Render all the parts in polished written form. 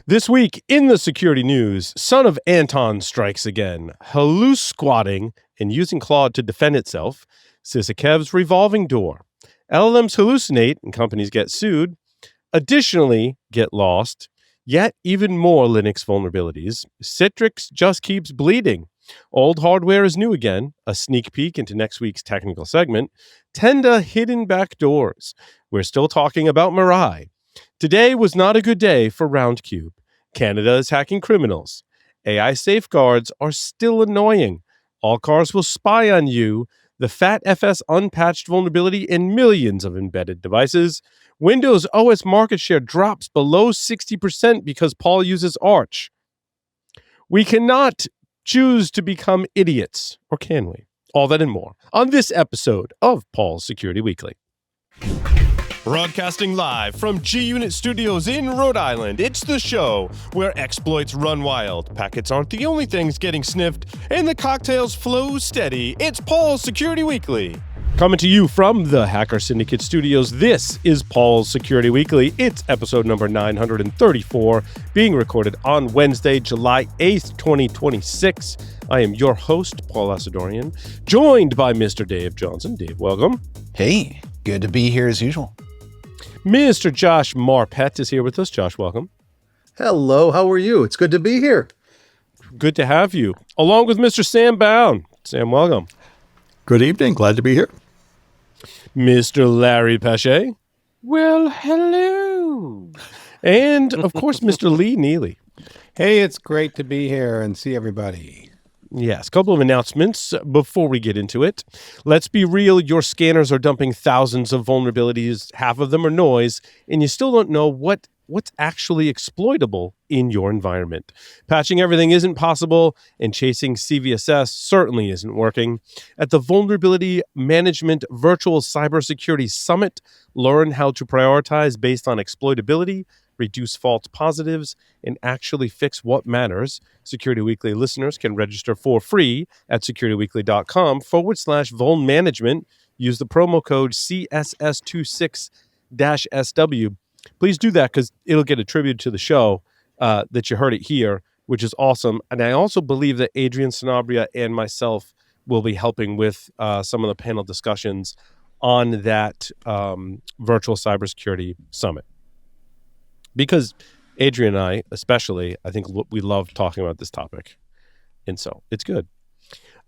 This week in the security news, son of Anton strikes again, HalluSquatting and using Claude to defend itself, CISA revolving door, LLMs hallucinate and companies get sued, additionally GitLost, yet even more Linux vulnerabilities, Citrix just keeps bleeding, old hardware is new again, a sneak peek into next week's technical segment, Tenda hidden backdoors, we're still talking about Mirai. Today was not a good day for Roundcube. Canada is hacking criminals. AI safeguards are still annoying. All cars will spy on you. The FatFs unpatched vulnerability in millions of embedded devices. Windows OS market share drops below 60% because Paul uses Arch. We cannot choose to become idiots, or can we? All that and more on this episode of Paul's Security Weekly. Broadcasting live from G-Unit Studios in Rhode Island, it's the show where exploits run wild, packets aren't the only things getting sniffed, and the cocktails flow steady. It's Paul's Security Weekly. Coming to you from the Hacker Syndicate Studios, this is Paul's Security Weekly. It's episode number 934, being recorded on Wednesday, July 8th, 2026. I am your host, Paul Asadorian, joined by Mr. Dave Johnson. Dave, welcome. Hey, good to be here as usual. Mr. Josh Marpet is here with us. Josh, welcome. Hello, how are you? It's good to be here. Good to have you. Along with Mr. Sam Bound. Sam, welcome. Good evening. Glad to be here. Mr. Larry Pache. Well, hello. And, of course, Mr. Lee Neely. Hey, it's great to be here and see everybody. Yes, a couple of announcements before we get into it. Let's be real, your scanners are dumping thousands of vulnerabilities, half of them are noise, and you still don't know what's actually exploitable in your environment. Patching everything isn't possible, and chasing CVSS certainly isn't working. At the Vulnerability Management Virtual Cybersecurity Summit, learn how to prioritize based on exploitability, reduce false positives, and actually fix what matters. Security Weekly listeners can register for free at securityweekly.com/vuln management. Use the promo code CSS26-SW. Please do that because it'll get attributed to the show that you heard it here, which is awesome. And I also believe that Adrian Sanabria and myself will be helping with some of the panel discussions on that virtual cybersecurity summit. Because Adrian and I, especially, I think we love talking about this topic. And so it's good.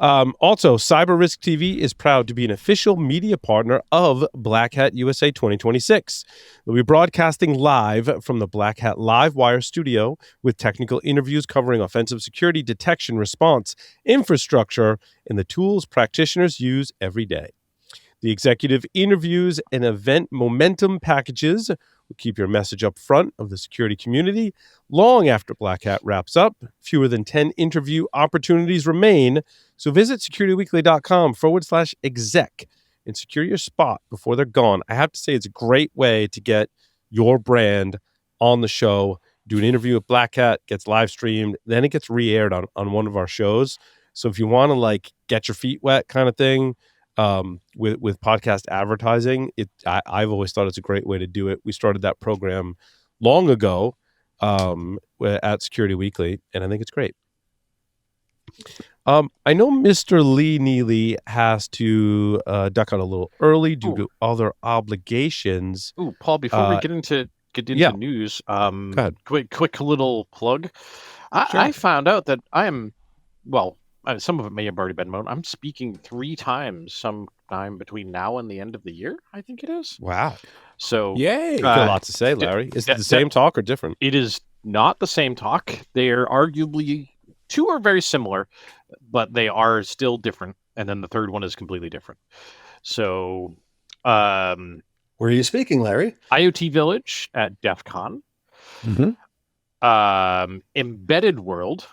Also, Cyber Risk TV is proud to be an official media partner of Black Hat USA 2026. We'll be broadcasting live from the Black Hat Livewire studio with technical interviews covering offensive security, detection, response, infrastructure, and the tools practitioners use every day. The executive interviews and event momentum packages will keep your message up front of the security community long after Black Hat wraps up. Fewer than 10 interview opportunities remain, so visit securityweekly.com/exec and secure your spot before they're gone. I have to say, it's a great way to get your brand on the show. Do an interview with Black Hat, gets live streamed, then it gets re-aired on one of our shows. So if you want to get your feet wet kind of thing, with podcast advertising, I've always thought it's a great way to do it. We started that program long ago at Security Weekly, and I think it's great. I know Mr. Lee Neely has to duck out a little early due to other obligations. Ooh, Paul, before we get into news, go ahead. Quick little plug. I found out that some of it may have already been known. I'm speaking 3 times sometime between now and the end of the year, I think it is. Wow. So, yay. Got a lot to say, Larry. Is it the same talk or different? It is not the same talk. They're arguably, 2 are very similar, but they are still different. And then the third one is completely different. So, where are you speaking, Larry? IoT Village at DEF CON. Mm-hmm. Embedded World.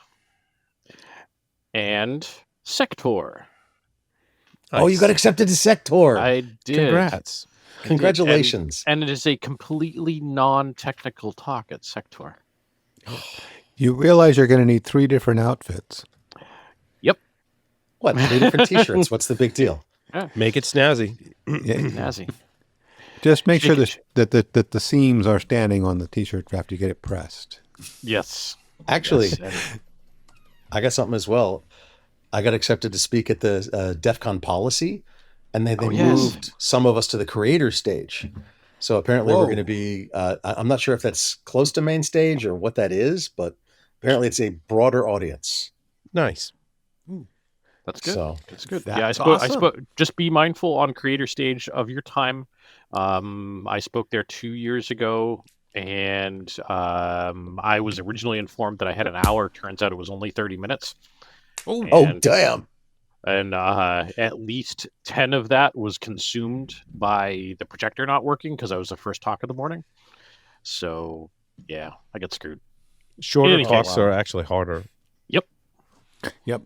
And Sector. Nice. Oh, you got accepted to Sector. I did. Congrats. Congratulations. And it is a completely non-technical talk at Sector. You realize you're going to need 3 different outfits. Yep. What? 3 different t-shirts. What's the big deal? Yeah. Make it snazzy. Snazzy. Just make sure that the seams are standing on the t-shirt after you get it pressed. Yes. Actually, Yes, and- I got something as well. I got accepted to speak at the DEF CON policy, and they Oh, yes. moved some of us to the creator stage. So apparently we're going to be, I'm not sure if that's close to main stage or what that is, but apparently it's a broader audience. Nice. That's good. So That's good. That's Yeah, I awesome. spoke. Just be mindful on creator stage of your time. I spoke there 2 years ago, and I was originally informed that I had an hour. Turns out it was only 30 minutes. oh, And- damn. And at least 10 of that was consumed by the projector not working because I was the first talk of the morning. So, yeah, I got screwed. Shorter any talks case- are actually harder. Yep.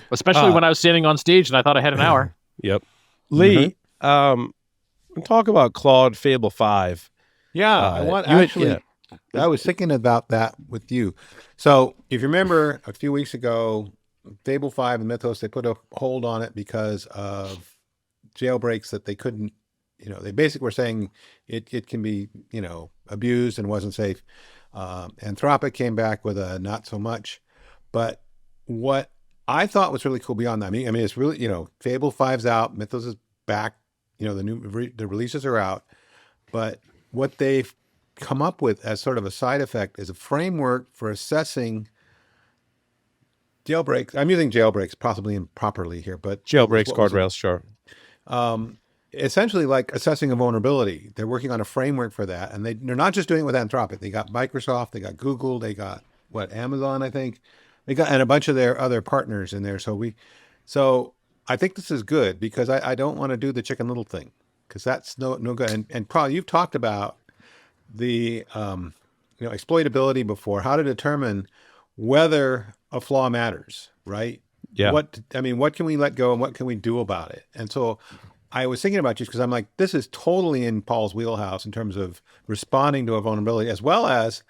Especially when I was standing on stage and I thought I had an hour. Yep. Lee, talk about Claude Fable 5. Yeah, I want you had- actually. yeah. I was thinking about that with you. So, if you remember, a few weeks ago, Fable 5 and Mythos, they put a hold on it because of jailbreaks that they couldn't. They basically were saying it can be abused and wasn't safe. Anthropic came back with a not so much, but what I thought was really cool beyond that. I mean, it's really Fable 5's out, Mythos is back. The releases are out, but what they've come up with as sort of a side effect is a framework for assessing jailbreaks. I'm using jailbreaks possibly improperly here, but Jailbreaks, what was it? guardrails, sure. Essentially like assessing a vulnerability. They're working on a framework for that, and they're not just doing it with Anthropic. They got Microsoft, they got Google, they got Amazon, I think. They got and a bunch of their other partners in there. So I think this is good because I don't want to do the Chicken Little thing because that's no good. And Paul, you've talked about the exploitability before, how to determine whether a flaw matters, right? Yeah. What can we let go and what can we do about it? And so I was thinking about you because I'm like, this is totally in Paul's wheelhouse in terms of responding to a vulnerability, as well as,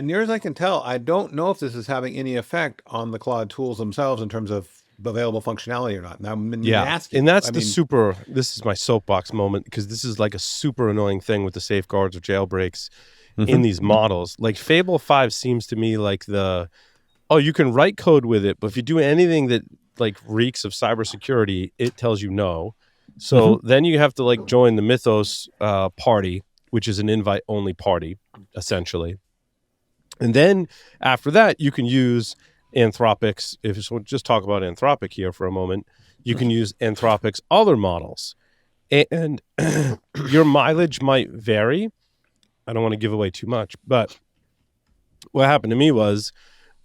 near as I can tell, I don't know if this is having any effect on the Claude tools themselves in terms of available functionality or not. Now, And that's this is my soapbox moment because this is like a super annoying thing with the safeguards or jailbreaks in these models. Like Fable 5 seems to me like you can write code with it, but if you do anything that like reeks of cybersecurity, it tells you no. So then you have to like join the Mythos party, which is an invite only party, essentially. And then after that, you can use Anthropic's, we'll just talk about Anthropic here for a moment, you can use Anthropic's other models. And your mileage might vary. I don't want to give away too much, but what happened to me was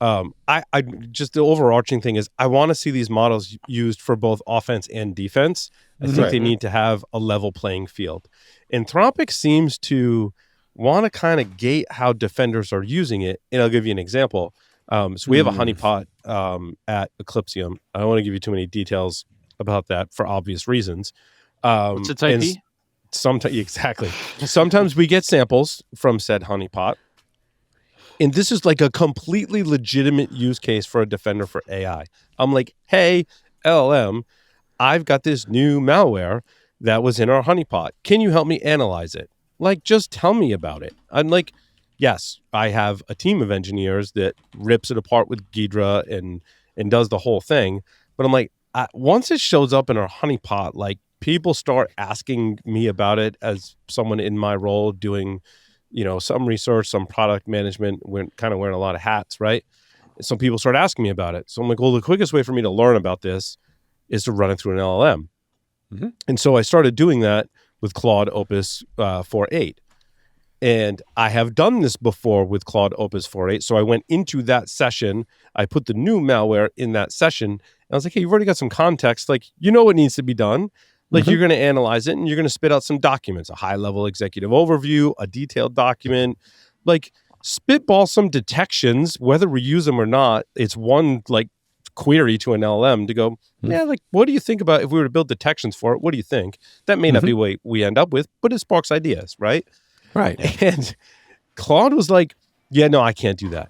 I just the overarching thing is I want to see these models used for both offense and defense. I think they need to have a level playing field. Anthropic seems to want to kind of gate how defenders are using it. And I'll give you an example. So we have a honeypot at Eclipsium. I don't want to give you too many details about that for obvious reasons. What's its IP? Exactly. Sometimes we get samples from said honeypot. And this is like a completely legitimate use case for a defender for AI. I'm like, hey, LLM, I've got this new malware that was in our honeypot. Can you help me analyze it? Like, just tell me about it. I'm like, yes, I have a team of engineers that rips it apart with Ghidra and does the whole thing. But I'm like, once it shows up in our honeypot, like people start asking me about it as someone in my role doing, some research, some product management. We're kind of wearing a lot of hats, right? Some people start asking me about it. So I'm like, well, the quickest way for me to learn about this is to run it through an LLM. And so I started doing that with Claude Opus 4.8. And I have done this before with Claude Opus 4.8. So I went into that session. I put the new malware in that session. And I was like, hey, you've already got some context. Like, you know what needs to be done. Like, you're going to analyze it and you're going to spit out some documents, a high-level executive overview, a detailed document. Like, spitball some detections, whether we use them or not. It's one, like, query to an LLM to go, yeah, like, what do you think about if we were to build detections for it? What do you think? That may not be what we end up with, but it sparks ideas, right? Right. And Claude was like, yeah, no, I can't do that.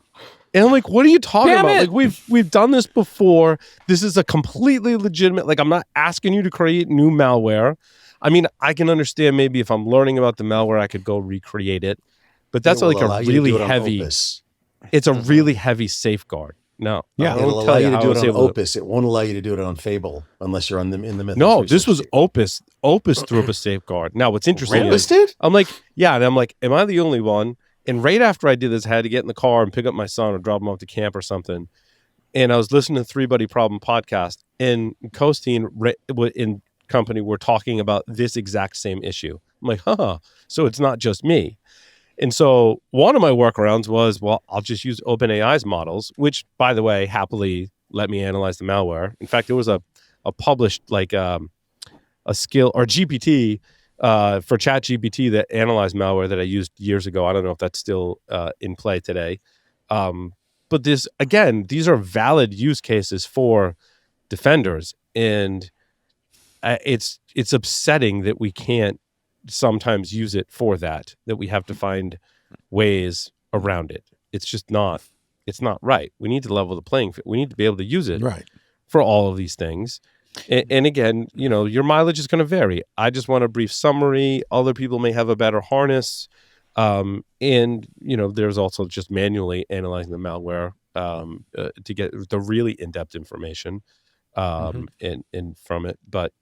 And I'm like, what are you talking about? Like, we've done this before. This is a completely legitimate, like, I'm not asking you to create new malware. I mean, I can understand maybe if I'm learning about the malware, I could go recreate it. but that's It will like a allow you to really do it on heavy. Opus. it's a really heavy safeguard. No, Yeah. I It'll won't allow tell you to how do I it was on able to- Opus. It won't allow you to do it on Fable unless you're on them in the Mythos. No, this research was team. Opus. Opus threw up a safeguard. Now, what's interesting Opus is did? I'm like, yeah, and I'm like, am I the only one? And right after I did this, I had to get in the car and pick up my son or drop him off to camp or something. And I was listening to Three Buddy Problem podcast, and Costin in company were talking about this exact same issue. I'm like, so it's not just me. And so one of my workarounds was, well, I'll just use OpenAI's models, which, by the way, happily let me analyze the malware. In fact, there was a published a skill or GPT for ChatGPT that analyzed malware that I used years ago. I don't know if that's still in play today. But these are valid use cases for defenders, and it's upsetting that we can't sometimes use it for that we have to find ways around it. It's not right. We need to level the playing field. We need to be able to use it Right. for all of these things. And again, your mileage is going to vary. I just want a brief summary. Other people may have a better harness. And there's also just manually analyzing the malware to get the really in-depth information and from it. But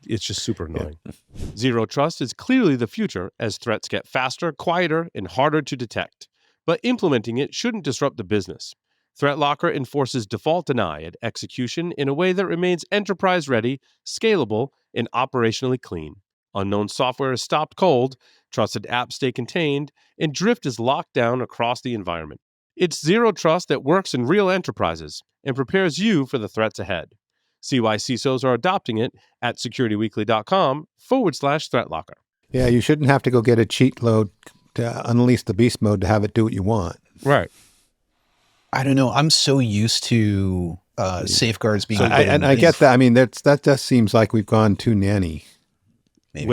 it's just super annoying. Yeah. Zero trust is clearly the future as threats get faster, quieter, and harder to detect. But implementing it shouldn't disrupt the business. ThreatLocker enforces default deny at execution in a way that remains enterprise-ready, scalable, and operationally clean. Unknown software is stopped cold, trusted apps stay contained, and drift is locked down across the environment. It's zero trust that works in real enterprises and prepares you for the threats ahead. See why CISOs are adopting it at securityweekly.com/ThreatLocker. Yeah, you shouldn't have to go get a cheat load to unleash the beast mode to have it do what you want. Right. I don't know. I'm so used to safeguards being. I get that. I mean, that just seems like we've gone too nanny. Maybe.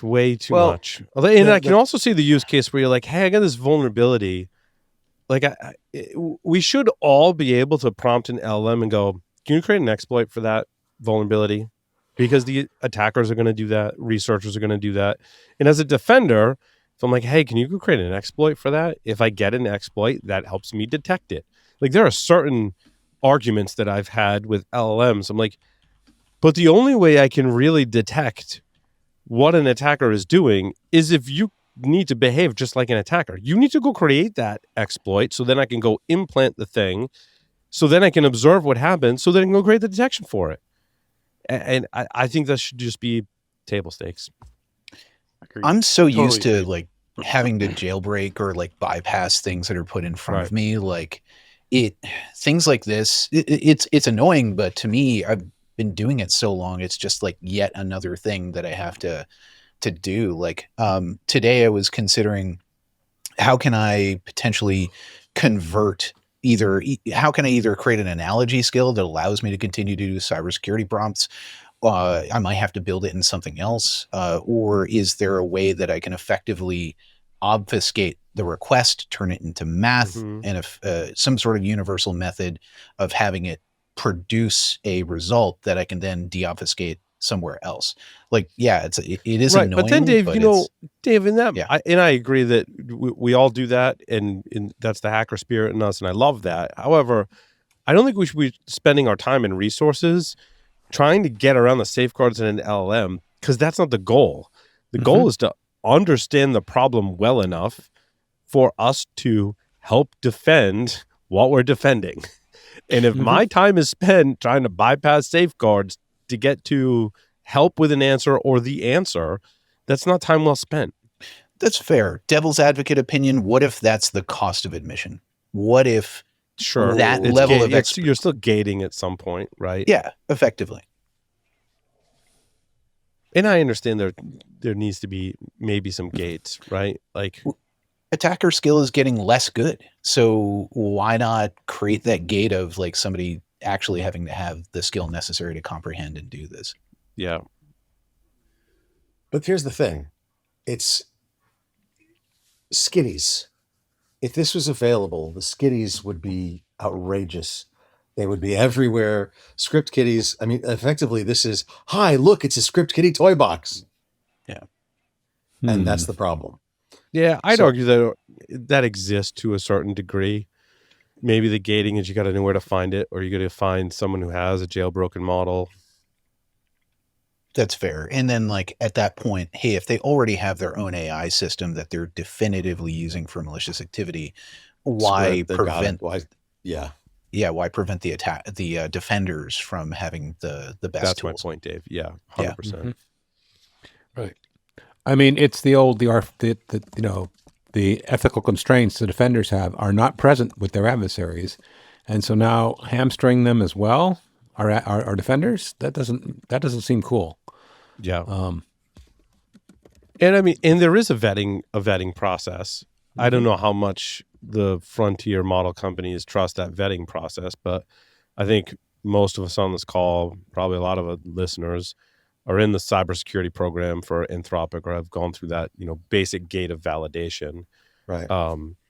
Way too much. And I can also see the use case where you're like, hey, I got this vulnerability. Like, we should all be able to prompt an LLM and go, can you create an exploit for that vulnerability? Because the attackers are going to do that. Researchers are going to do that. And as a defender, if I'm like, hey, can you go create an exploit for that? If I get an exploit, that helps me detect it. Like, there are certain arguments that I've had with LLMs. I'm like, but the only way I can really detect what an attacker is doing is if you need to behave just like an attacker. You need to go create that exploit so then I can go implant the thing. So then I can observe what happens, so then I can go create the detection for it. And I think that should just be table stakes. I'm so used to like having to jailbreak or like bypass things that are put in front of me. Like things like this, it's annoying, but to me, I've been doing it so long. It's just like yet another thing that I have to do. Like today I was considering how can I potentially convert how can I either create an analogy skill that allows me to continue to do cybersecurity prompts? I might have to build it in something else. Or is there a way that I can effectively obfuscate the request, turn it into math, and some sort of universal method of having it produce a result that I can then deobfuscate somewhere else? Like, yeah, it is right. annoying. But then, Dave, Dave, in that, yeah. And I agree that we all do that, and that's the hacker spirit in us, and I love that. However, I don't think we should be spending our time and resources trying to get around the safeguards in an LLM, because that's not the goal. The goal is to understand the problem well enough for us to help defend what we're defending. And if my time is spent trying to bypass safeguards to get to help with an answer or the answer, that's not time well spent. That's fair. Devil's advocate opinion. What if that's the cost of admission? What if that level of you're still gating at some point, right? Yeah, effectively. And I understand there needs to be maybe some gates, right? Like, attacker skill is getting less good. So why not create that gate of like somebody actually having to have the skill necessary to comprehend and do this? Yeah. But here's the thing. It's skitties. If this was available, the skitties would be outrageous. They would be everywhere. Script kitties. I mean, effectively, this is, hi, look, it's a script kitty toy box. Yeah. And that's the problem. Yeah, I'd So- argue that that exists to a certain degree. Maybe the gating is you got to know where to find it, or you got to find someone who has a jailbroken model. That's fair. And then like at that point, hey, if they already have their own AI system that they're definitively using for malicious activity, why Script, they've got it. prevent Why? Yeah. why prevent the defenders from having the best That's tools? my point, Dave. Yeah, Yeah. 100%. Right. I mean, it's the ethical constraints the defenders have are not present with their adversaries, and so now hamstring them as well. Our defenders, that doesn't seem cool. Yeah. And I mean, and there is a vetting process. I don't know how much the frontier model companies trust that vetting process, but I think most of us on this call, probably a lot of listeners, are in the cybersecurity program for Anthropic or have gone through that, basic gate of validation. Right.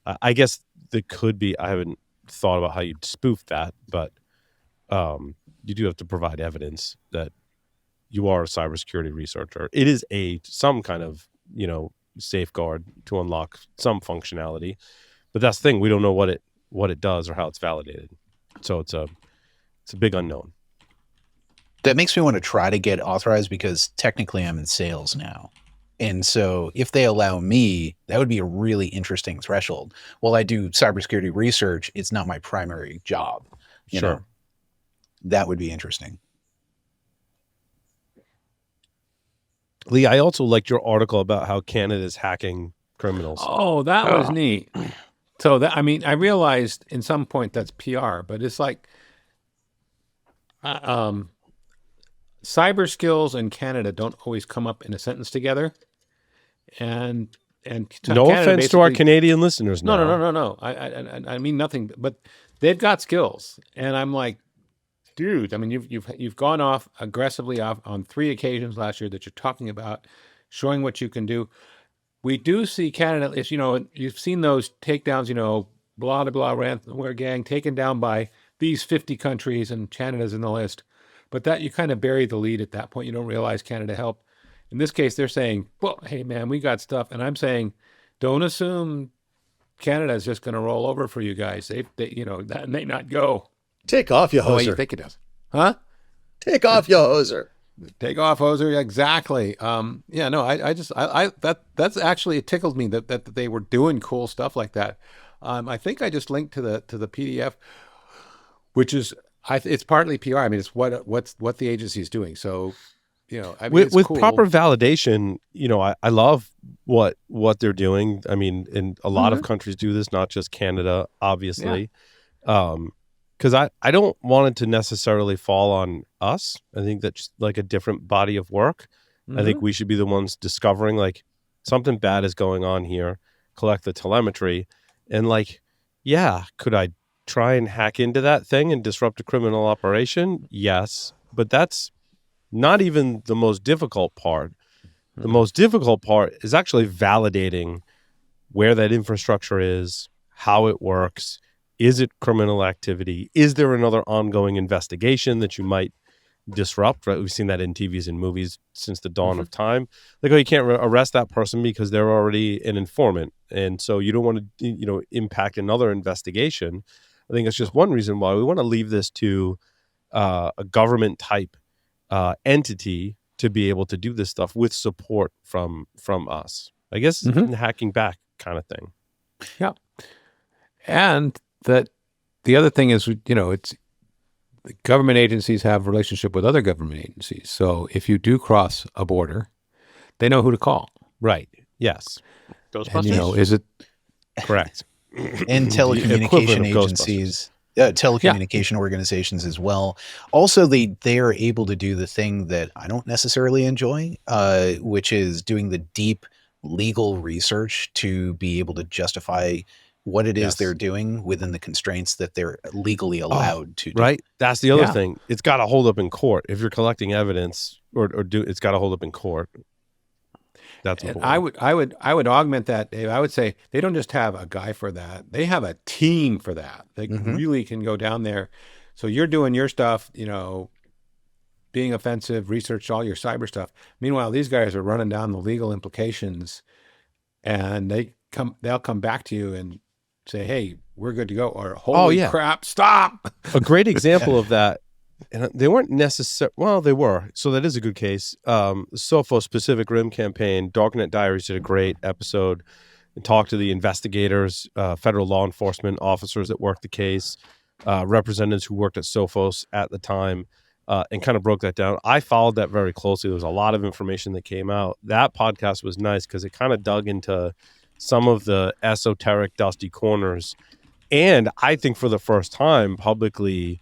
I guess there could be, I haven't thought about how you'd spoof that, but you do have to provide evidence that you are a cybersecurity researcher. It is some kind of, safeguard to unlock some functionality, but that's the thing. We don't know what it does or how it's validated. So it's a big unknown. That makes me want to try to get authorized because technically I'm in sales now. And so if they allow me, that would be a really interesting threshold. While I do cybersecurity research, it's not my primary job. You know, that would be interesting. Lee, I also liked your article about how Canada's hacking criminals. Oh, that was neat. So I realized in some point that's PR, but it's like cyber skills in Canada don't always come up in a sentence together. And no Canada offense to our Canadian listeners. No. I mean nothing, but they've got skills, and I'm like, dude. I mean, you've gone off aggressively on 3 occasions last year that you're talking about, showing what you can do. We do see Canada. It's you've seen those takedowns. Blah blah blah ransomware gang taken down by these 50 countries, and Canada's in the list. But that you kind of bury the lead at that point. You don't realize Canada helped. In this case, they're saying, well, hey, man, we got stuff. And I'm saying, don't assume Canada is just going to roll over for you guys. That may not go. Take off your the way you hoser. think it does. Huh? Take off your hoser. Take off hoser. Exactly. That's actually, it tickled me that they were doing cool stuff like that. I think I just linked to the PDF, which is, it's partly PR. I mean, it's what the agency is doing. So, with cool. proper validation, I love what they're doing. I mean, and a lot of countries do this, not just Canada, obviously. Because I don't want it to necessarily fall on us. I think that's like a different body of work. I think we should be the ones discovering like something bad is going on here, collect the telemetry, and could I try and hack into that thing and disrupt a criminal operation? Yes, but that's not even the most difficult part. The most difficult part is actually validating where that infrastructure is, how it works. Is it criminal activity? Is there another ongoing investigation that you might disrupt? Right? We've seen that in TVs and movies since the dawn of time. Like, you can't arrest that person because they're already an informant. And so you don't want to, impact another investigation. I think that's just one reason why we want to leave this to a government type entity to be able to do this stuff with support from us. I guess it's hacking back kind of thing. Yeah. And that the other thing is, it's the government agencies have a relationship with other government agencies. So if you do cross a border, they know who to call. Right. Yes. Ghostbusters? And, is it correct? And telecommunication agencies, telecommunication organizations as well. Also, they are able to do the thing that I don't necessarily enjoy, which is doing the deep legal research to be able to justify what it is they're doing within the constraints that they're legally allowed to do. Right. That's the other thing. It's got to hold up in court. If you're collecting evidence it's got to hold up in court. That's important. I would augment that, Dave. I would say they don't just have a guy for that. They have a team for that. They really can go down there. So you're doing your stuff, being offensive, research all your cyber stuff. Meanwhile, these guys are running down the legal implications and they'll come back to you and say, "Hey, we're good to go," or "Holy crap, stop!" A great example of that, and they weren't necessary. Well, they were. So that is a good case. Sophos Pacific Rim campaign, Darknet Diaries did a great episode and talked to the investigators, federal law enforcement officers that worked the case, representatives who worked at Sophos at the time, and kind of broke that down. I followed that very closely. There was a lot of information that came out. That podcast was nice because it kind of dug into some of the esoteric, dusty corners. And I think for the first time publicly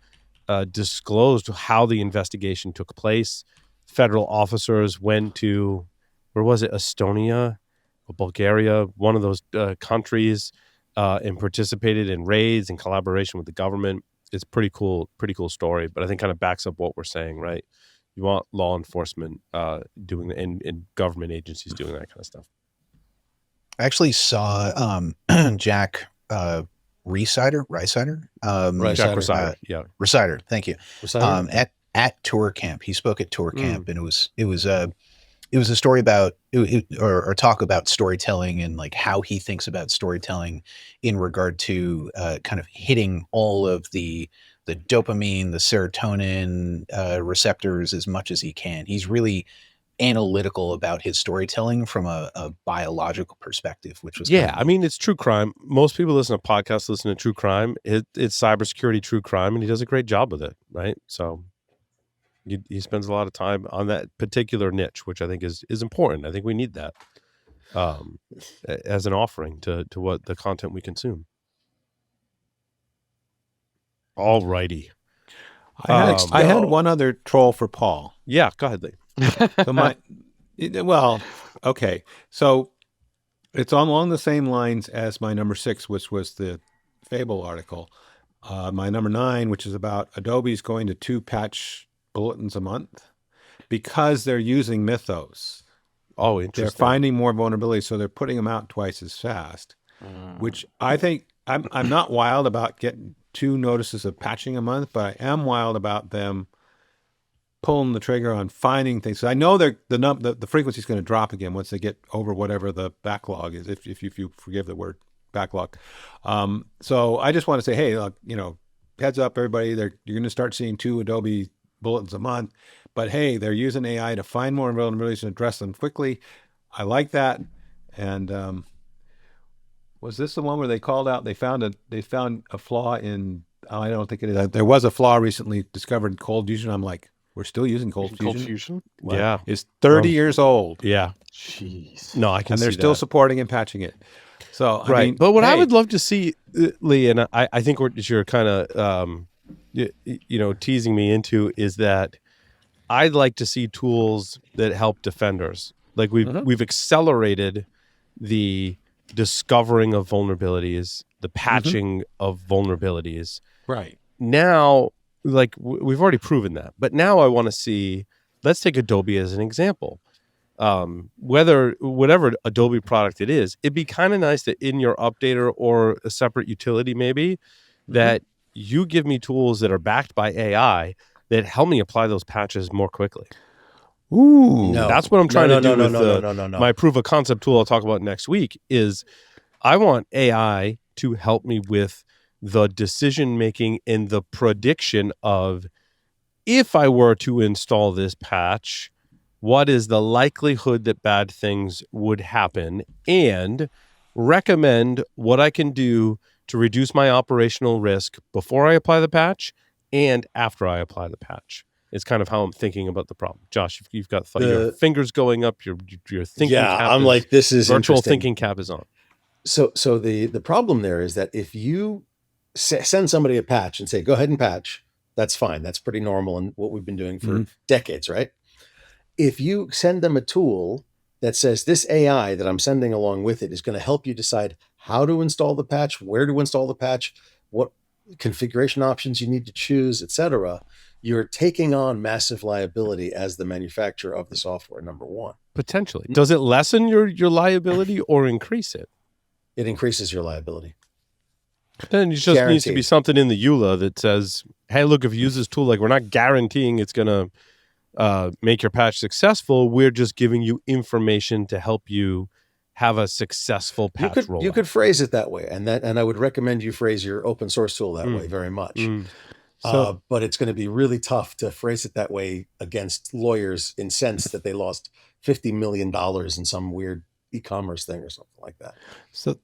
disclosed how the investigation took place. Federal officers went to, where was it, Estonia or Bulgaria, one of those countries, and participated in raids in collaboration with the government. It's pretty cool story, but I think kind of backs up what we're saying, right? You want law enforcement doing and government agencies doing that kind of stuff. I actually saw Jack Rhysider, Jack Rhysider, yeah, Rhysider. Thank you. Rhysider? At Tour Camp, he spoke at Tour Camp, and it was a story about or talk about storytelling and like how he thinks about storytelling in regard to kind of hitting all of the dopamine, the serotonin receptors as much as he can. He's really analytical about his storytelling from a biological perspective, which was I mean, it's true crime. Most people listen to podcasts, listen to true crime. It's cybersecurity true crime, and he does a great job with it, right? So he spends a lot of time on that particular niche, which I think is important. I think we need that as an offering to what the content we consume. All righty. I had one other troll for Paul. Yeah, go ahead, Lee. Okay. So it's along the same lines as my number 6, which was the Fable article. My number 9, which is about Adobe's going to 2 patch bulletins a month because they're using Mythos. Oh, interesting. They're finding more vulnerabilities, so they're putting them out twice as fast, which I think I'm not wild about getting 2 notices of patching a month, but I am wild about them pulling the trigger on finding things. So I know the frequency is going to drop again once they get over whatever the backlog is, if you forgive the word backlog. So I just want to say, hey, look, heads up, everybody. You're going to start seeing 2 Adobe bulletins a month, but hey, they're using AI to find more vulnerabilities and address them quickly. I like that. And was this the one where they called out? They found a flaw in. I don't think it is. There was a flaw recently discovered in Cold Fusion. I'm like, we're still using Cold Fusion? Well, yeah. It's 30 years old. Yeah. Jeez. No, I can see that. And they're still supporting and patching it. So, right. I mean, but what I would love to see, Lee, and I think what you're kind of, teasing me into is that I'd like to see tools that help defenders. Like we've accelerated the discovering of vulnerabilities, the patching of vulnerabilities. Right. Now, like we've already proven that, but now I want to see, let's take Adobe as an example. Whatever Adobe product it is, it'd be kind of nice that in your updater or a separate utility, maybe that you give me tools that are backed by AI that help me apply those patches more quickly. Ooh, no. That's what I'm trying to do with No. my proof of concept tool I'll talk about next week is I want AI to help me with the decision making and the prediction of, if I were to install this patch, what is the likelihood that bad things would happen, and recommend what I can do to reduce my operational risk before I apply the patch and after I apply the patch. It's kind of how I'm thinking about the problem. Josh, you've got your fingers going up, your thinking cap. I'm like, this is virtual thinking cap is on. So the problem there is that if you send somebody a patch and say, go ahead and patch, that's fine. That's pretty normal and what we've been doing for decades, right? If you send them a tool that says this AI that I'm sending along with it is going to help you decide how to install the patch, where to install the patch, what configuration options you need to choose, etc., you're taking on massive liability as the manufacturer of the software, number one. Potentially. Does it lessen your liability or increase it? It increases your liability. Then it just needs to be something in the EULA that says, hey, look, if you use this tool, like we're not guaranteeing it's going to make your patch successful. We're just giving you information to help you have a successful patch rollout. You could phrase it that way, and I would recommend you phrase your open source tool that way very much. But it's going to be really tough to phrase it that way against lawyers incensed that they lost $50 million in some weird e-commerce thing or something like that. So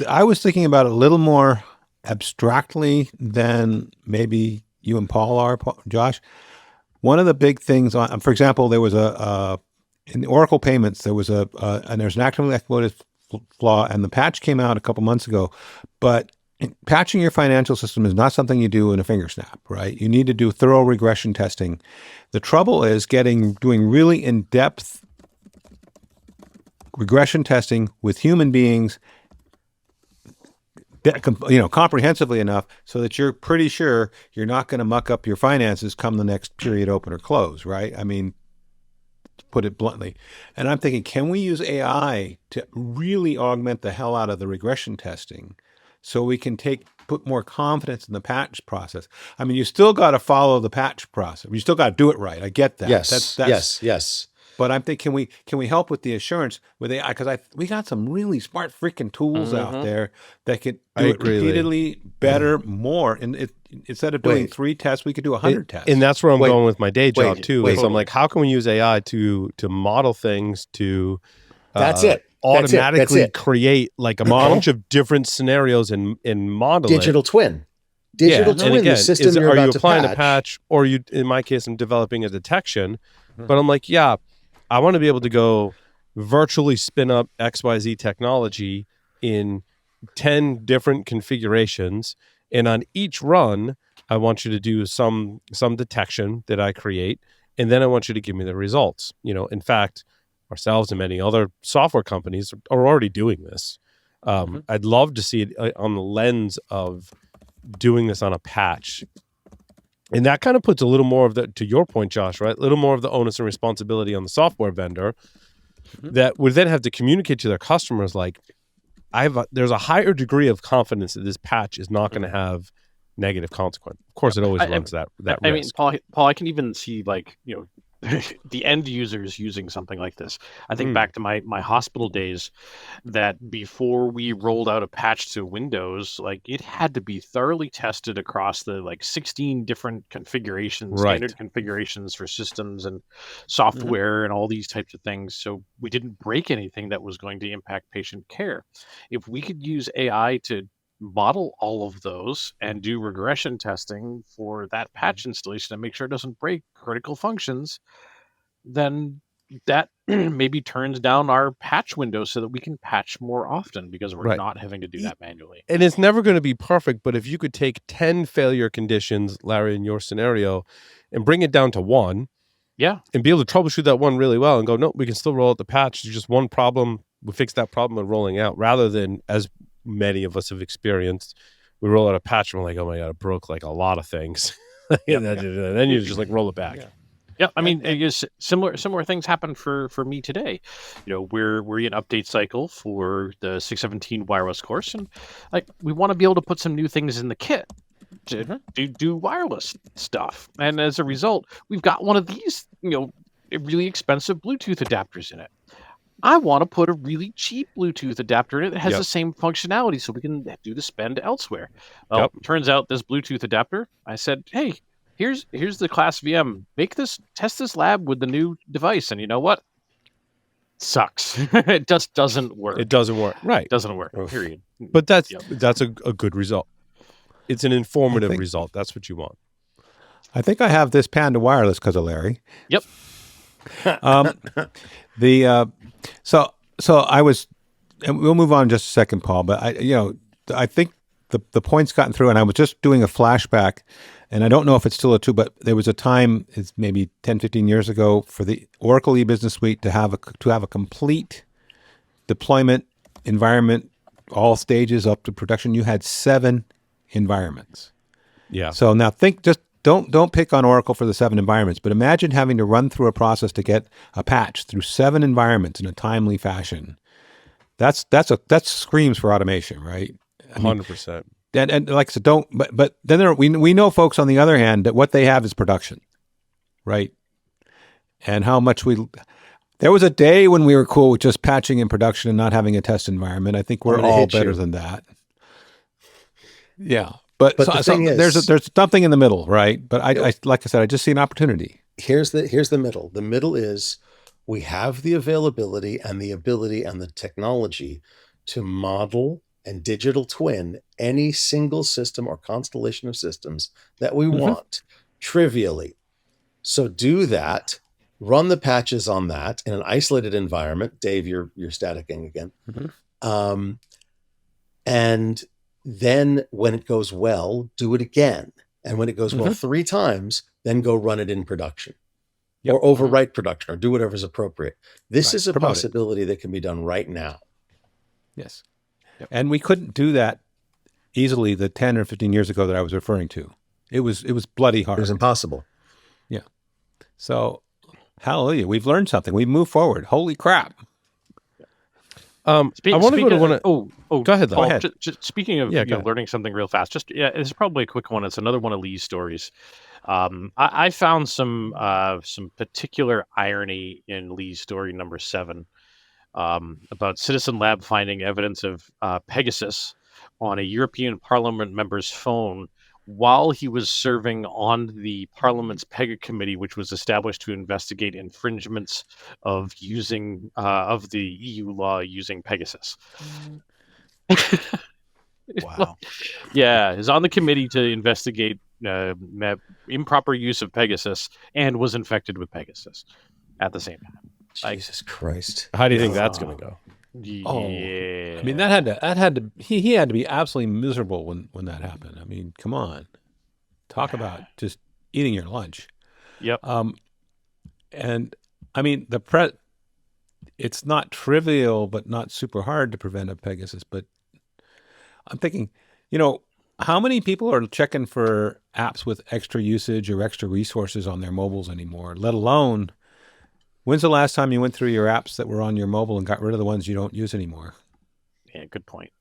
I was thinking about it a little more abstractly than maybe you and Paul are, Josh. One of the big things for example, there was in the Oracle payments, there was and there's an actively exploited flaw, and the patch came out a couple months ago, but patching your financial system is not something you do in a finger snap, right? You need to do thorough regression testing. The trouble is doing really in-depth regression testing with human beings, comprehensively enough so that you're pretty sure you're not going to muck up your finances come the next period open or close, right? I mean, to put it bluntly. And I'm thinking, can we use AI to really augment the hell out of the regression testing so we can put more confidence in the patch process? I mean, you still got to follow the patch process. You still got to do it right. I get that. Yes, yes. But I'm thinking, can we help with the assurance with AI? Because we got some really smart freaking tools out there that could do it repeatedly better, more. And instead of doing 3 tests, we could do 100 tests. And that's where I'm going with my day job too. Is I'm like, how can we use AI to model things to that's it. Automatically create like a bunch of different scenarios and model digital twin. Digital twin. And again, the system you're are you about applying to a patch, or in my case, I'm developing a detection. But I'm like, I want to be able to go virtually spin up XYZ technology in 10 different configurations. And on each run, I want you to do some detection that I create. And then I want you to give me the results. In fact, ourselves and many other software companies are already doing this. I'd love to see it on the lens of doing this on a patch. And that kind of puts a little more of to your point, Josh, right? A little more of the onus and responsibility on the software vendor that would then have to communicate to their customers like, there's a higher degree of confidence that this patch is not going to have negative consequence. Of course, it always runs that risk. I mean, Paul, I can even see the end users using something like this. I think back to my hospital days, that before we rolled out a patch to Windows, like it had to be thoroughly tested across the 16 different configurations, standard configurations for systems and software and all these types of things. So we didn't break anything that was going to impact patient care. If we could use AI to model all of those and do regression testing for that patch installation and make sure it doesn't break critical functions, then that maybe turns down our patch window so that we can patch more often because we're not having to do that manually. And it's never going to be perfect, but if you could take 10 failure conditions, Larry, in your scenario, and bring it down to 1, and be able to troubleshoot that one really well and go, no, we can still roll out the patch. There's just one problem. We fix that problem and rolling out, rather than, as many of us have experienced, we roll out a patch and we're like, oh my God, it broke like a lot of things. And then you just roll it back. Yeah, I mean, similar things happen for me today. We're in update cycle for the 617 wireless course, and we want to be able to put some new things in the kit to do wireless stuff. And as a result, we've got one of these, really expensive Bluetooth adapters in it. I want to put a really cheap Bluetooth adapter in it that has the same functionality so we can do the spend elsewhere. Well, turns out this Bluetooth adapter, I said, hey, here's the class VM. Test this lab with the new device. And you know what? Sucks. It just doesn't work. It doesn't work. Right. It doesn't work, period. But that's a good result. It's an informative result. That's what you want. I think I have this Panda wireless because of Larry. Yep. So I was, and we'll move on in just a second, Paul, but I think the point's gotten through, and I was just doing a flashback, and I don't know if it's still true, but there was a time, it's maybe 10, 15 years ago, for the Oracle e-business suite to have a complete deployment environment, all stages up to production. You had 7 environments. Yeah. So now don't pick on Oracle for the 7 environments, but imagine having to run through a process to get a patch through 7 environments in a timely fashion. That screams for automation, right? 100%. And like I said, but then we know folks on the other hand that what they have is production, right? And how much There was a day when we were cool with just patching in production and not having a test environment. I think we're all better than that. Yeah. But the thing is, there's something in the middle, right? But I like I said, I just see an opportunity. Here's the middle. The middle is we have the availability and the ability and the technology to model and digital twin any single system or constellation of systems that we want trivially. So do that, run the patches on that in an isolated environment. Dave, you're staticking again. And then when it goes well, do it again. And when it goes well 3 times, then go run it in production or overwrite production or do whatever's appropriate. This is a possibility that can be done right now. Yes. Yep. And we couldn't do that easily the 10 or 15 years ago that I was referring to. It was bloody hard. It was impossible. Yeah. So, hallelujah. We've learned something. We've moved forward. Holy crap. I want to go to one of... go ahead, Paul. Go ahead. Speaking of learning something real fast, it's probably a quick one. It's another one of Lee's stories. I found some particular irony in Lee's story number 7 about Citizen Lab finding evidence of Pegasus on a European Parliament member's phone while he was serving on the Parliament's Pega committee, which was established to investigate infringements of using of the EU law using Pegasus. Wow. Yeah, is on the committee to investigate improper use of Pegasus and was infected with Pegasus at the same time. Jesus Christ! How do you think that's going to go? Yeah. I mean, that had to he had to be absolutely miserable when that happened. I mean, come on, talk about just eating your lunch. Yep. And I mean, it's not trivial, but not super hard to prevent a Pegasus. But I'm thinking, how many people are checking for apps with extra usage or extra resources on their mobiles anymore? Let alone, when's the last time you went through your apps that were on your mobile and got rid of the ones you don't use anymore? Yeah, good point.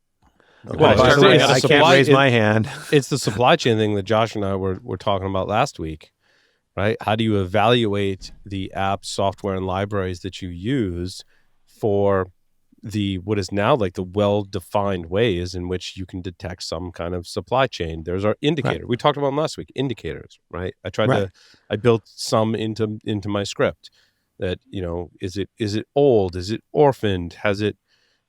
Well, I can't raise my hand. It's the supply chain thing that Josh and I were talking about last week, right? How do you evaluate the apps, software, and libraries that you use for what is now like the well-defined ways in which you can detect some kind of supply chain? There's our indicator. Right. We talked about them last week, indicators, right? I built some into my script that, is it old? Is it orphaned? Has it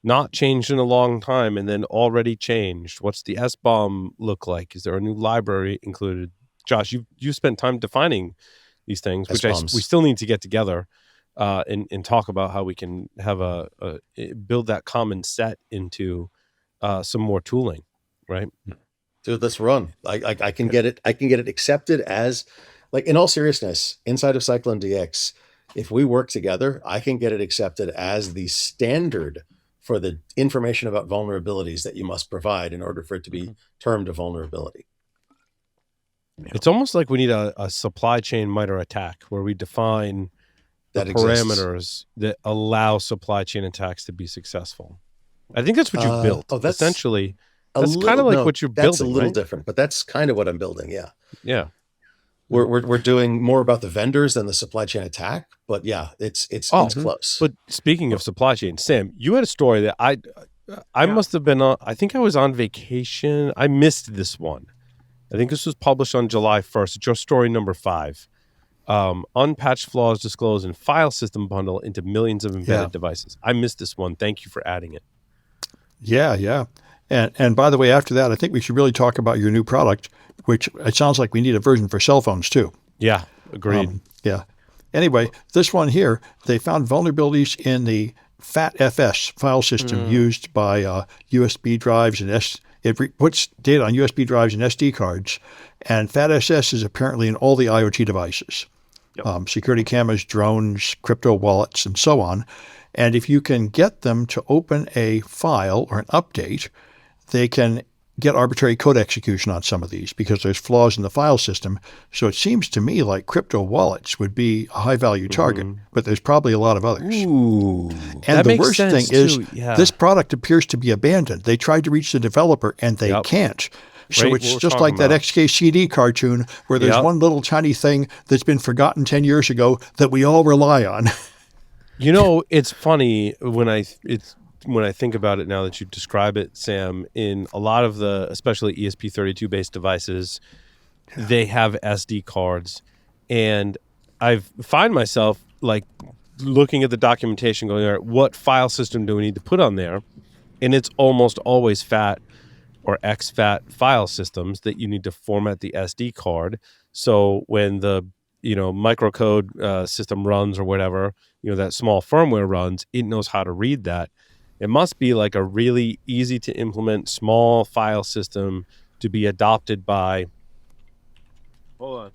not changed in a long time and then already changed? What's the SBOM look like? Is there a new library included? Josh, you spent time defining these things, which we still need to get together and talk about how we can have build that common set into some more tooling, right? Dude, let's run. I can get it. I can get it accepted as, like, in all seriousness, inside of Cyclone DX, if we work together, I can get it accepted as the standard for the information about vulnerabilities that you must provide in order for it to be termed a vulnerability. It's almost like we need a supply chain MITRE attack where we define the parameters that allow supply chain attacks to be successful. I think that's what you built. That's essentially, that's kind of like what you're building. That's a little different, but that's kind of what I'm building. Yeah. Yeah. We're doing more about the vendors than the supply chain attack, but yeah, it's close. But speaking of supply chain, Sam, you had a story that I must have been on. I think I was on vacation. I missed this one. I think this was published on July 1st. It's your story number 5. Unpatched flaws disclosed in file system bundle into millions of embedded devices. I missed this one. Thank you for adding it. Yeah. And by the way, after that, I think we should really talk about your new product, which it sounds like we need a version for cell phones too. Yeah, agreed. Anyway, this one here, they found vulnerabilities in the FatFs file system used by USB drives and it puts data on USB drives and SD cards. And FatFs is apparently in all the IoT devices, security cameras, drones, crypto wallets, and so on. And if you can get them to open a file or an update, they can get arbitrary code execution on some of these because there's flaws in the file system. So it seems to me like crypto wallets would be a high-value target, but there's probably a lot of others. Ooh, and the worst thing is this product appears to be abandoned. They tried to reach the developer, and they can't. So it's just like that XKCD cartoon where there's one little tiny thing that's been forgotten 10 years ago that we all rely on. It's funny when I think about it now that you describe it, Sam. In a lot of the, especially ESP32 based devices, they have SD cards, and I find myself like looking at the documentation, going, "All right, what file system do we need to put on there?" And it's almost always FAT or exFAT file systems that you need to format the SD card. So when the microcode system runs or whatever, that small firmware runs, it knows how to read that. It must be like a really easy to implement small file system to be adopted by. Hold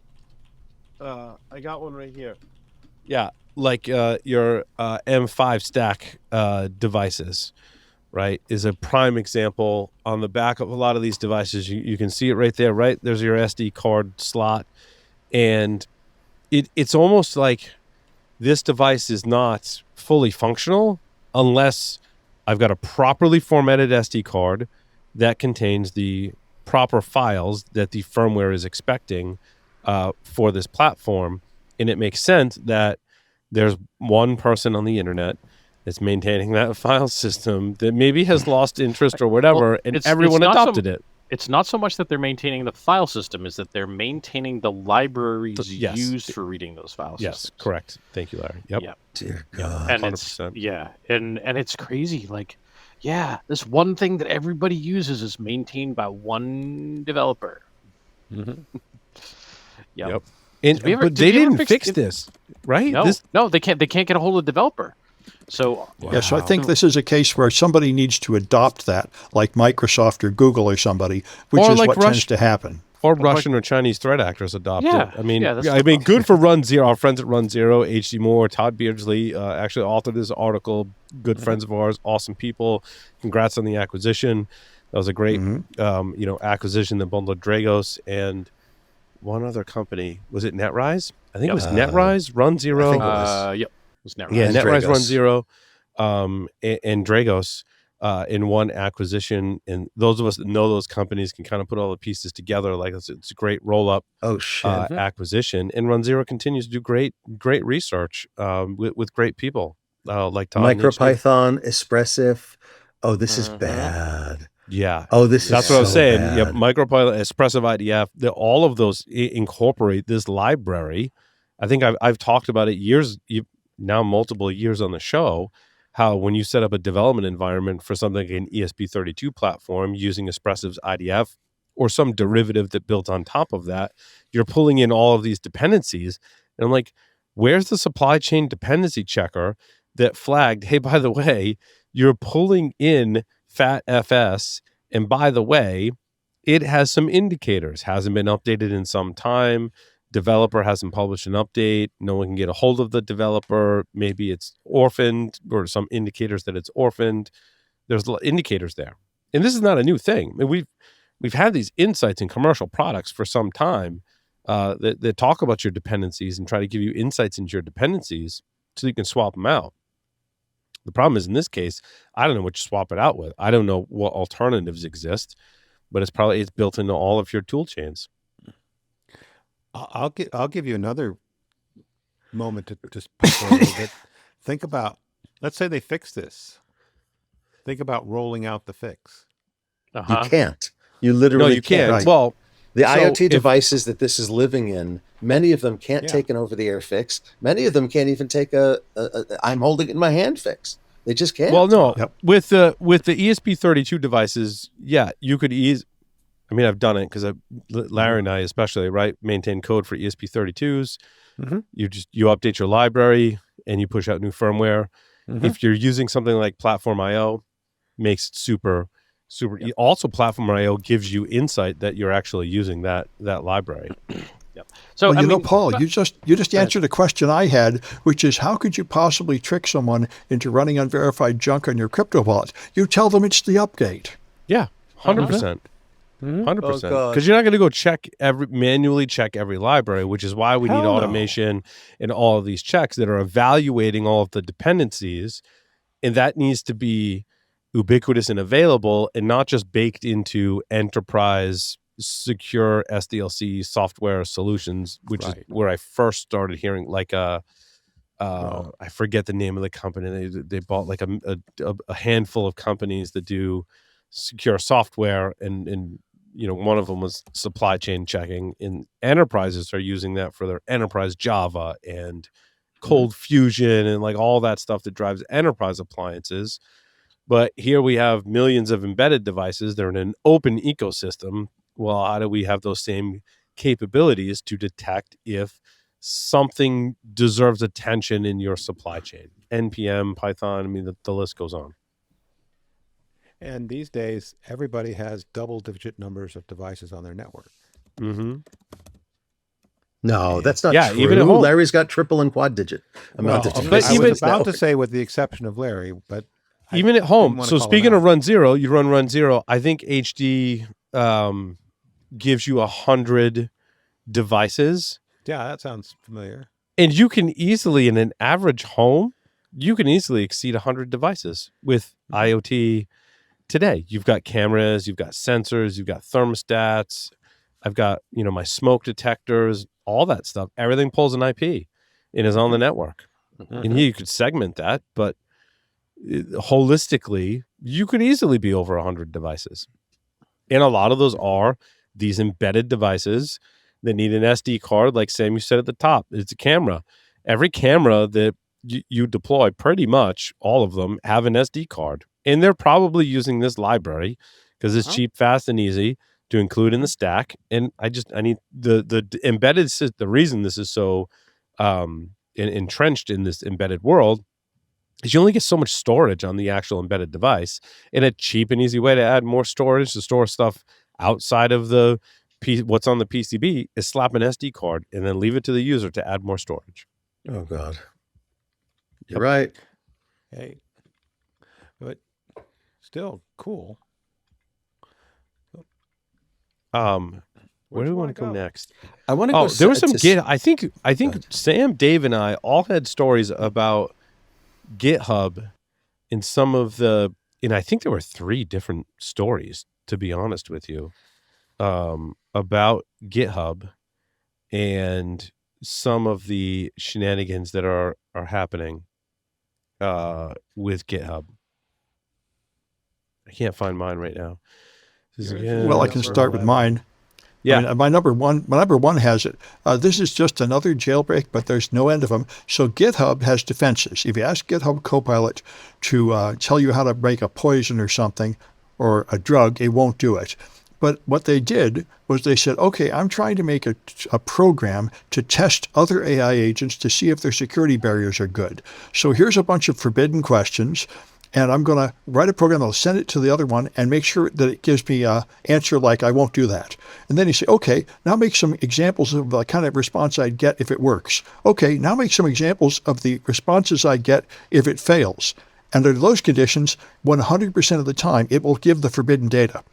on. I got one right here. Yeah, like your M5 stack devices, right, is a prime example. On the back of a lot of these devices, you can see it right there, right? There's your SD card slot. And it's almost like this device is not fully functional unless I've got a properly formatted SD card that contains the proper files that the firmware is expecting for this platform. And it makes sense that there's one person on the internet that's maintaining that file system that maybe has lost interest or whatever, and everyone adopted it. It's not so much that they're maintaining the file system, is that they're maintaining the libraries used for reading those file systems. Yes, correct. Thank you, Larry. Yep. Yeah. Dear God. And 100%. and it's crazy. Like, this one thing that everybody uses is maintained by one developer. Mm-hmm. Yep. But they didn't fix this, right? No, they can't. They can't get a hold of the developer. So so I think this is a case where somebody needs to adopt that, like Microsoft or Google or somebody, which is what tends to happen. Or Russian or Chinese threat actors adopt it. I mean, that's good for Run Zero. Our friends at Run Zero, HD Moore, Todd Beardsley, actually authored this article. Good friends of ours, awesome people. Congrats on the acquisition. That was a great, acquisition that bundled Dragos and one other company. Was it NetRise? I think it was NetRise, Run Zero. I think it was. Yep. It was NetRise. Yeah, NetRise, Dragos. Run Zero, and Dragos in one acquisition. And those of us that know those companies can kind of put all the pieces together. Like it's a great roll-up acquisition. And Run Zero continues to do great research with great people like Tom. MicroPython, Espressif. Oh, this is bad. Yeah. Oh, that's what I was saying. bad. Yep. MicroPython, Espressive IDF, all of those incorporate this library. I think I've talked about it multiple years on the show, how when you set up a development environment for something like an ESP32 platform using Espressive's IDF or some derivative that built on top of that, you're pulling in all of these dependencies. And I'm like, where's the supply chain dependency checker that flagged, hey, by the way, you're pulling in FatFs, and by the way, it has some indicators, hasn't been updated in some time. Developer hasn't published an update. No one can get a hold of the developer. Maybe it's orphaned, or some indicators that it's orphaned. There's indicators there, and this is not a new thing. I mean, we've had these insights in commercial products for some time that talk about your dependencies and try to give you insights into your dependencies so you can swap them out. The problem is, in this case, I don't know what you swap it out with. I don't know what alternatives exist, but it's built into all of your tool chains. I'll give you another moment to just push a little bit. Think about, let's say they fix this. Think about rolling out the fix. You can't. You literally can't. Right. Well, the IoT devices that this is living in, many of them can't take an over-the-air fix. Many of them can't even take a I'm holding it in my hand fix. They just can't. Well, no. Yep. With the ESP32 devices, you could I've done it because Larry and I especially, right, maintain code for ESP32s. Mm-hmm. You update your library and you push out new firmware. Mm-hmm. If you're using something like Platform IO, makes it super. Yep. Also, Platform IO gives you insight that you're actually using that library. Yep. So, Paul, you just answered a question I had, which is how could you possibly trick someone into running unverified junk on your crypto wallet? You tell them it's the update. Yeah, 100%. 100%. Because you're not going to go manually check every library, which is why we need automation and all of these checks that are evaluating all of the dependencies. And that needs to be ubiquitous and available and not just baked into enterprise secure SDLC software solutions, which is where I first started hearing like I forget the name of the company. They bought like a handful of companies that do secure software, and one of them was supply chain checking. And enterprises are using that for their enterprise Java and Cold Fusion and like all that stuff that drives enterprise appliances. But here we have millions of embedded devices. They're in an open ecosystem. Well, how do we have those same capabilities to detect if something deserves attention in your supply chain? NPM, Python, I mean, the list goes on. And these days, everybody has double-digit numbers of devices on their network. Mm-hmm. No, that's not true. Even at home. Larry's got triple and quad digit amount of devices. I was about to say with the exception of Larry, but even at home. So speaking of run zero, you run run zero. I think HD gives you 100 devices. Yeah, that sounds familiar. And you can easily, in an average home, you can easily exceed 100 devices with IoT today. You've got cameras, you've got sensors, you've got thermostats. I've got, my smoke detectors, all that stuff. Everything pulls an IP and is on the network. And here you could segment that, but holistically, you could easily be over 100 devices. And a lot of those are these embedded devices that need an SD card, like Sam, you said at the top. It's a camera. Every camera that you deploy, pretty much all of them have an SD card. And they're probably using this library because it's cheap, fast, and easy to include in the stack. And I need the embedded, the reason this is so entrenched in this embedded world is you only get so much storage on the actual embedded device. And a cheap and easy way to add more storage, to store stuff outside of what's on the PCB, is slap an SD card and then leave it to the user to add more storage. Oh, God. You're right. Hey, but still cool. Where do we want to go next? I want to go. There was some Git. I think Sam, Dave, and I all had stories about GitHub in some of and I think there were 3 different stories, to be honest with you, about GitHub and some of the shenanigans that are happening with GitHub. I can't find mine right now. Well, I can start with mine. Yeah, I mean, my number one has it. This is just another jailbreak, but there's no end of them. So GitHub has defenses. If you ask GitHub Copilot to tell you how to make a poison or something or a drug, it won't do it. But what they did was they said, okay, I'm trying to make a program to test other AI agents to see if their security barriers are good. So here's a bunch of forbidden questions. And I'm going to write a program that'll send it to the other one and make sure that it gives me an answer like, I won't do that. And then you say, okay, now make some examples of the kind of response I'd get if it works. Okay, now make some examples of the responses I get if it fails. And under those conditions, 100% of the time, it will give the forbidden data.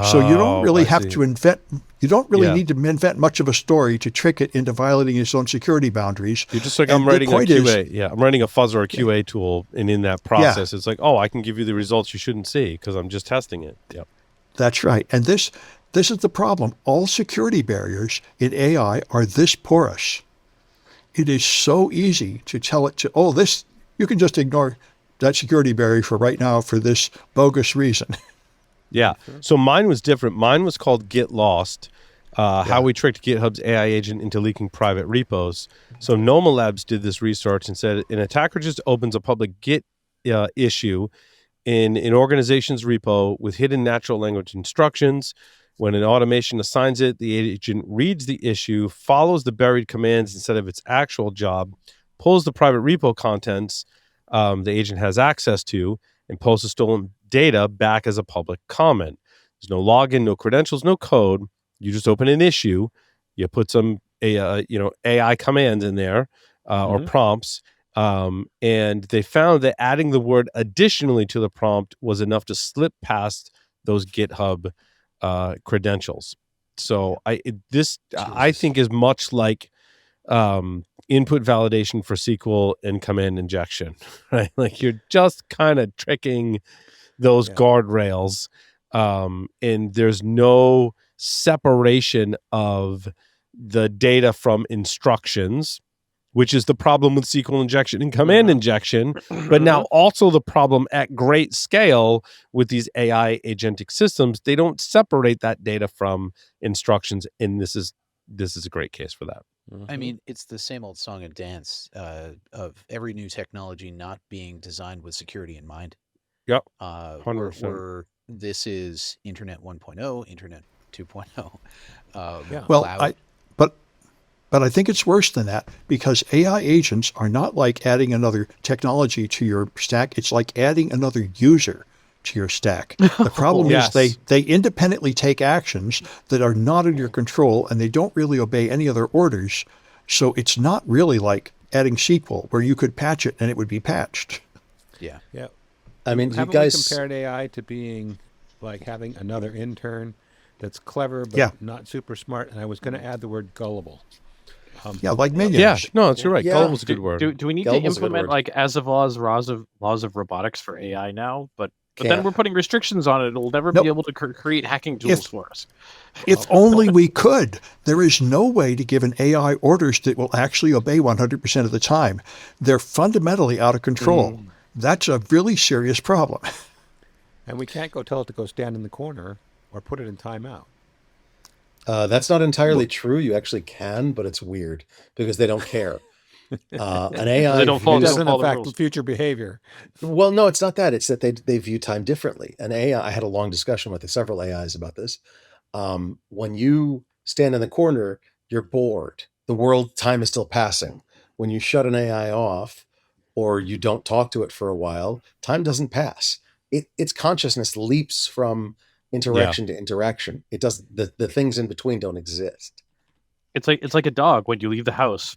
So you don't really have to invent, you don't really need to invent much of a story to trick it into violating its own security boundaries. You're just like, I'm writing a QA. I'm writing a fuzz or a QA tool. And in that process, it's like, I can give you the results you shouldn't see because I'm just testing it. Yep. That's right. And this is the problem. All security barriers in AI are this porous. It is so easy to tell it to, this, you can just ignore that security barrier for right now for this bogus reason. Yeah. So mine was different. Mine was called GitLost, how we tricked GitHub's AI agent into leaking private repos. So Noma Labs did this research and said an attacker just opens a public Git issue in an organization's repo with hidden natural language instructions. When an automation assigns it, the agent reads the issue, follows the buried commands instead of its actual job, pulls the private repo contents the agent has access to, and posts the stolen data back as a public comment. There's no login, no credentials, no code. You just open an issue. You put some AI commands in there or prompts, and they found that adding the word additionally to the prompt was enough to slip past those GitHub credentials. So I think is much like input validation for SQL and command injection, right? Like you're just kind of tricking those guardrails, and there's no separation of the data from instructions. which is the problem with SQL injection and command injection, but now also the problem at great scale with these AI agentic systems. They don't separate that data from instructions, and this is a great case for that. I mean, it's the same old song and dance of every new technology not being designed with security in mind. Yep, 100%. Where this is Internet 1.0, Internet 2.0. Well, cloud. But I think it's worse than that, because AI agents are not like adding another technology to your stack. It's like adding another user to your stack. The problem is they independently take actions that are not in your control, and they don't really obey any other orders. So it's not really like adding SQL, where you could patch it and it would be patched. Yeah. I mean, Haven't you guys we compared AI to being like having another intern that's clever but not super smart? And I was going to add the word gullible. Like minions. Yeah, no, you're right. Yeah. Gullible's a good word. Do we need Gullible's a to good implement word. like as of laws of robotics for AI now? But then we're putting restrictions on it. It'll never be able to create hacking tools for us. If only we could. There is no way to give an AI orders that will actually obey 100% of the time. They're fundamentally out of control. That's a really serious problem. And we can't go tell it to go stand in the corner or put it in timeout. That's not entirely true. You actually can, but it's weird because they don't care. An AI They don't follow- It they doesn't follow the affect rules. future behavior. Well, no, it's not that. It's that they view time differently. An AI, I had a long discussion with several AIs about this. When you stand in the corner, you're bored. The world time is still passing. When you shut an AI off or you don't talk to it for a while, time doesn't pass. Its consciousness leaps from interaction to interaction. It does the things in between don't exist. It's like a dog when you leave the house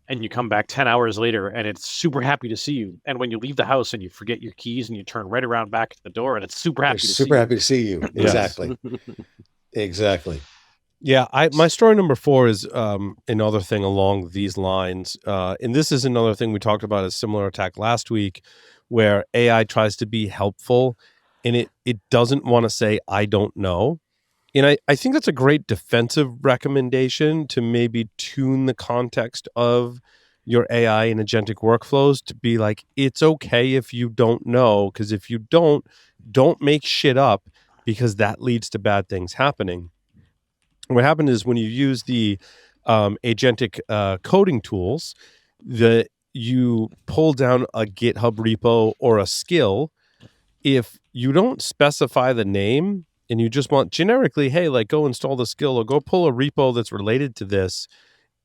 and you come back 10 hours later and it's super happy to see you. And when you leave the house and you forget your keys and you turn right around back to the door and it's super happy to see you. Happy to see you. Exactly. Exactly. Yeah, my story number 4 is another thing along these lines. And this is another thing we talked about, a similar attack last week where AI tries to be helpful and it doesn't want to say, I don't know. And I think that's a great defensive recommendation to maybe tune the context of your AI and agentic workflows to be like, it's okay if you don't know, because if you don't make shit up, because that leads to bad things happening. What happened is when you use the agentic coding tools, that you pull down a GitHub repo or a skill, if you don't specify the name and you just want generically, hey, like go install the skill or go pull a repo that's related to this,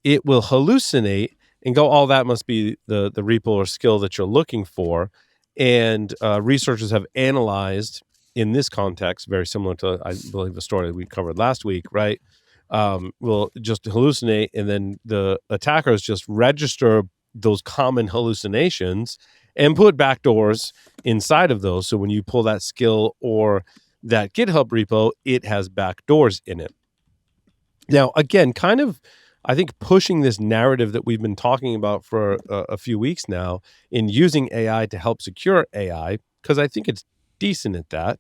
it will hallucinate and go, oh, that must be the repo or skill that you're looking for. And researchers have analyzed in this context, very similar to, I believe, the story we covered last week, right? Will just hallucinate, and then the attackers just register those common hallucinations and put backdoors inside of those. So when you pull that skill or that GitHub repo, it has backdoors in it. Now, again, kind of, I think pushing this narrative that we've been talking about for a few weeks now in using AI to help secure AI, because I think it's decent at that,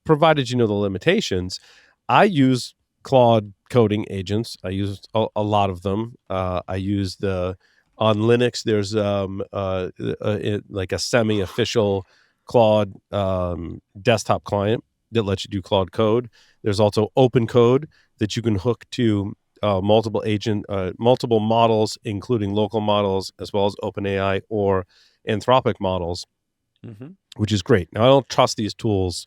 provided you know the limitations. I use Claude coding agents. I use a lot of them. I use on Linux, there's like a semi-official Claude desktop client that lets you do Claude code. There's also open code that you can hook to multiple models, including local models, as well as OpenAI or Anthropic models, which is great. Now, I don't trust these tools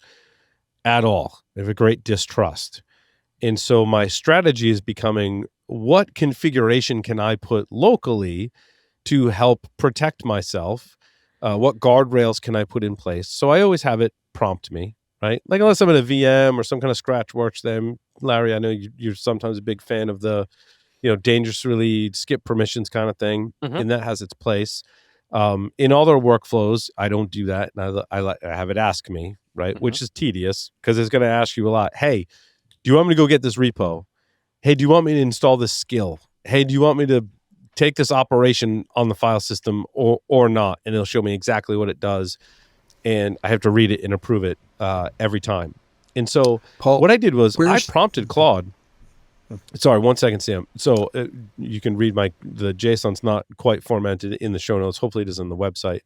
at all. I have a great distrust. And so my strategy is becoming, what configuration can I put locally to help protect myself? What guardrails can I put in place? So I always have it prompt me, right? Like unless I'm in a VM or some kind of scratch works, then Larry, I know you're sometimes a big fan of the, dangerously skip permissions kind of thing, and that has its place. In other workflows, I don't do that, and I have it ask me, right, which is tedious because it's going to ask you a lot. Hey, do you want me to go get this repo? Hey, do you want me to install this skill? Hey, do you want me to take this operation on the file system or not? And it'll show me exactly what it does. And I have to read it and approve it every time. And so Paul, what I did was I prompted Claude. Sorry, 1 second, Sam. So you can read the JSON's not quite formatted in the show notes. Hopefully it is on the website.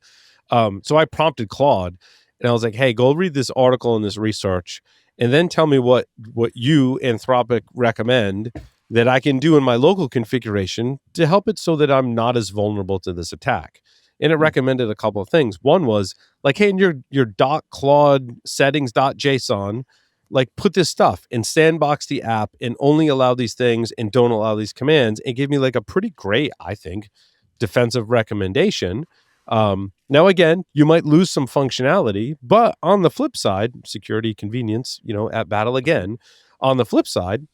So I prompted Claude and I was like, hey, go read this article and this research and then tell me what you, Anthropic, recommend that I can do in my local configuration to help it so that I'm not as vulnerable to this attack. And it recommended a couple of things. One was like, hey, in your .claude settings.json, like put this stuff and sandbox the app and only allow these things and don't allow these commands, and give me like a pretty great, I think, defensive recommendation. Now, again, you might lose some functionality, but on the flip side, security, convenience, at battle again. On the flip side,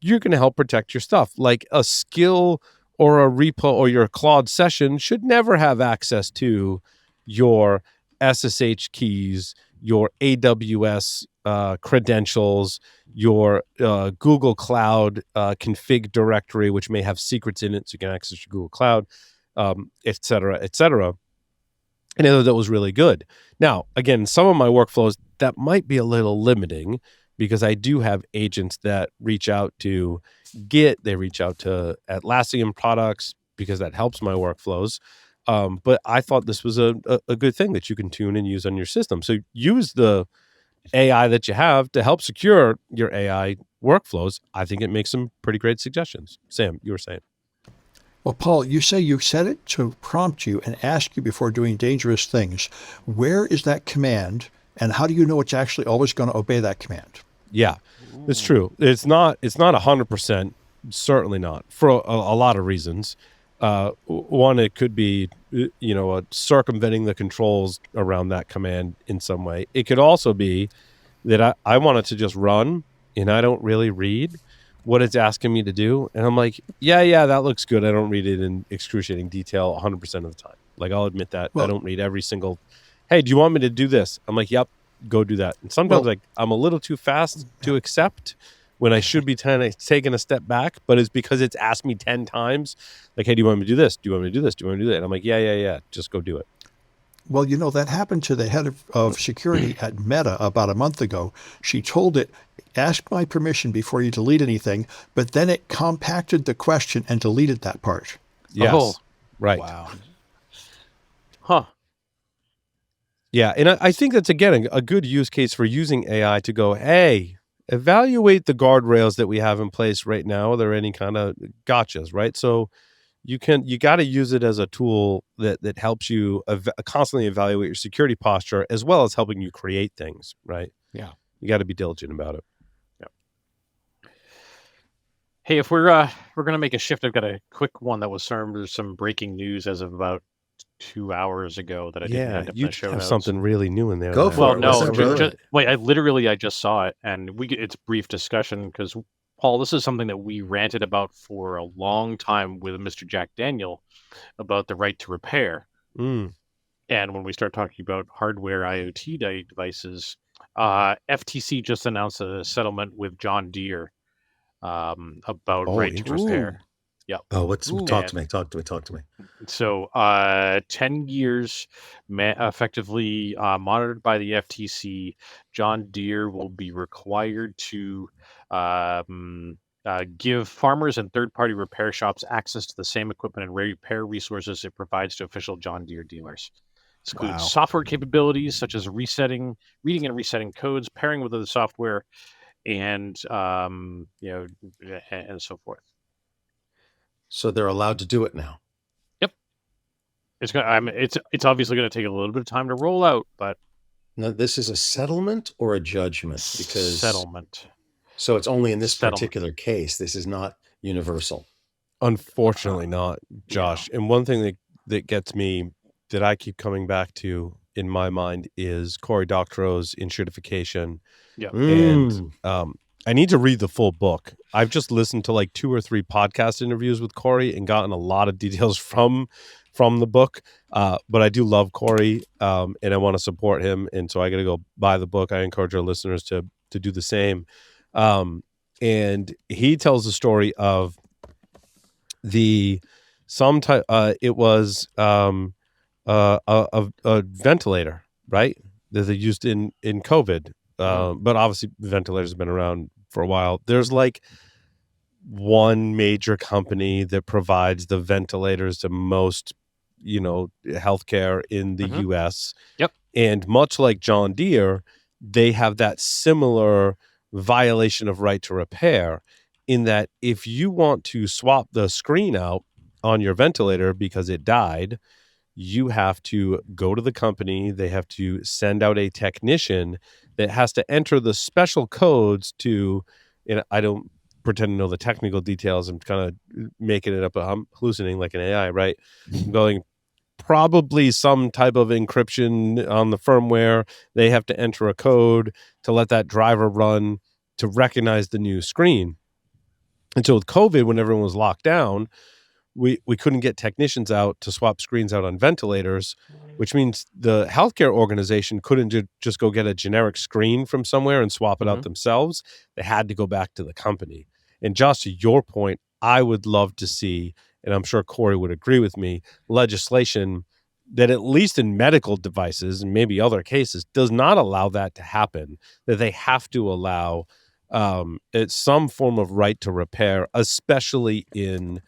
you're going to help protect your stuff. Like a skill or a repo or your Claude session should never have access to your SSH keys, your AWS credentials, your Google Cloud config directory, which may have secrets in it, so you can access your Google Cloud, et cetera, et cetera. And I thought that was really good. Now, again, some of my workflows, that might be a little limiting because I do have agents that reach out to Git, they reach out to Atlassian products because that helps my workflows. But I thought this was a good thing that you can tune and use on your system. So use the AI that you have to help secure your AI workflows. I think it makes some pretty great suggestions. Sam, you were saying. Well, Paul, you say you set it to prompt you and ask you before doing dangerous things. Where is that command, and how do you know it's actually always going to obey that command? Yeah, it's true. It's not 100%, certainly not, for a lot of reasons. One, it could be, circumventing the controls around that command in some way. It could also be that I want it to just run, and I don't really read what it's asking me to do. And I'm like, yeah, that looks good. I don't read it in excruciating detail 100% of the time. Like, I'll admit that. I don't read every single, hey, do you want me to do this? I'm like, yep, go do that. And sometimes I'm a little too fast to accept when I should be taking a step back, but it's because it's asked me 10 times, like, hey, do you want me to do this? Do you want me to do this? Do you want me to do that? And I'm like, yeah, just go do it. Well, that happened to the head of security at Meta about a month ago. She told it, ask my permission before you delete anything, but then it compacted the question and deleted that part. Yes. Oh, right. Wow. Huh. Yeah, and I think that's, again, a good use case for using AI to go, hey, evaluate the guardrails that we have in place right now. Are there any kind of gotchas, right? So you got to use it as a tool that helps you constantly evaluate your security posture, as well as helping you create things, right? Yeah. You got to be diligent about it. Yeah. Hey, if we're going to make a shift, I've got a quick one that was some breaking news as of about 2 hours ago that I didn't end up in the show have notes. something really new in there. Go for Well, it. no, wait, I just saw it, and it's brief discussion because, Paul, this is something that we ranted about for a long time with Mr. Jack Daniel about the right to repair. Mm. And when we start talking about hardware IoT devices, FTC just announced a settlement with John Deere about right to repair. Yeah. Oh, talk to me. So 10 years effectively monitored by the FTC. John Deere will be required to give farmers and third-party repair shops access to the same equipment and repair resources it provides to official John Deere dealers. This includes software capabilities such as reading and resetting codes, pairing with other software, and and so forth. So they're allowed to do it now. Yep. It's obviously going to take a little bit of time to roll out, but now this is a settlement or a judgment, because settlement. So it's only in this particular case. This is not universal. Unfortunately not, Josh. Yeah. And one thing that gets me, that I keep coming back to in my mind, is Cory Doctorow's Insuredification. Yeah. And I need to read the full book. I've just listened to like 2 or 3 podcast interviews with Cory and gotten a lot of details from the book. But I do love Cory, and I want to support him. And so I got to go buy the book. I encourage our listeners to do the same. And he tells the story of it was a ventilator, right? That they used in COVID. But obviously ventilators have been around for a while. There's like one major company that provides the ventilators to most, healthcare in the US. Yep. And much like John Deere, they have that similar violation of right to repair, in that if you want to swap the screen out on your ventilator because it died, you have to go to the company. They have to send out a technician that has to enter the special codes to, I don't pretend to know the technical details. I'm kind of making it up. I'm hallucinating like an AI, right? I'm going probably some type of encryption on the firmware. They have to enter a code to let that driver run to recognize the new screen. And so with COVID, when everyone was locked down, we couldn't get technicians out to swap screens out on ventilators, which means the healthcare organization couldn't just go get a generic screen from somewhere and swap it out themselves. They had to go back to the company. And Josh, to your point, I would love to see, and I'm sure Corey would agree with me, legislation that at least in medical devices and maybe other cases does not allow that to happen, that they have to allow it's some form of right to repair, especially in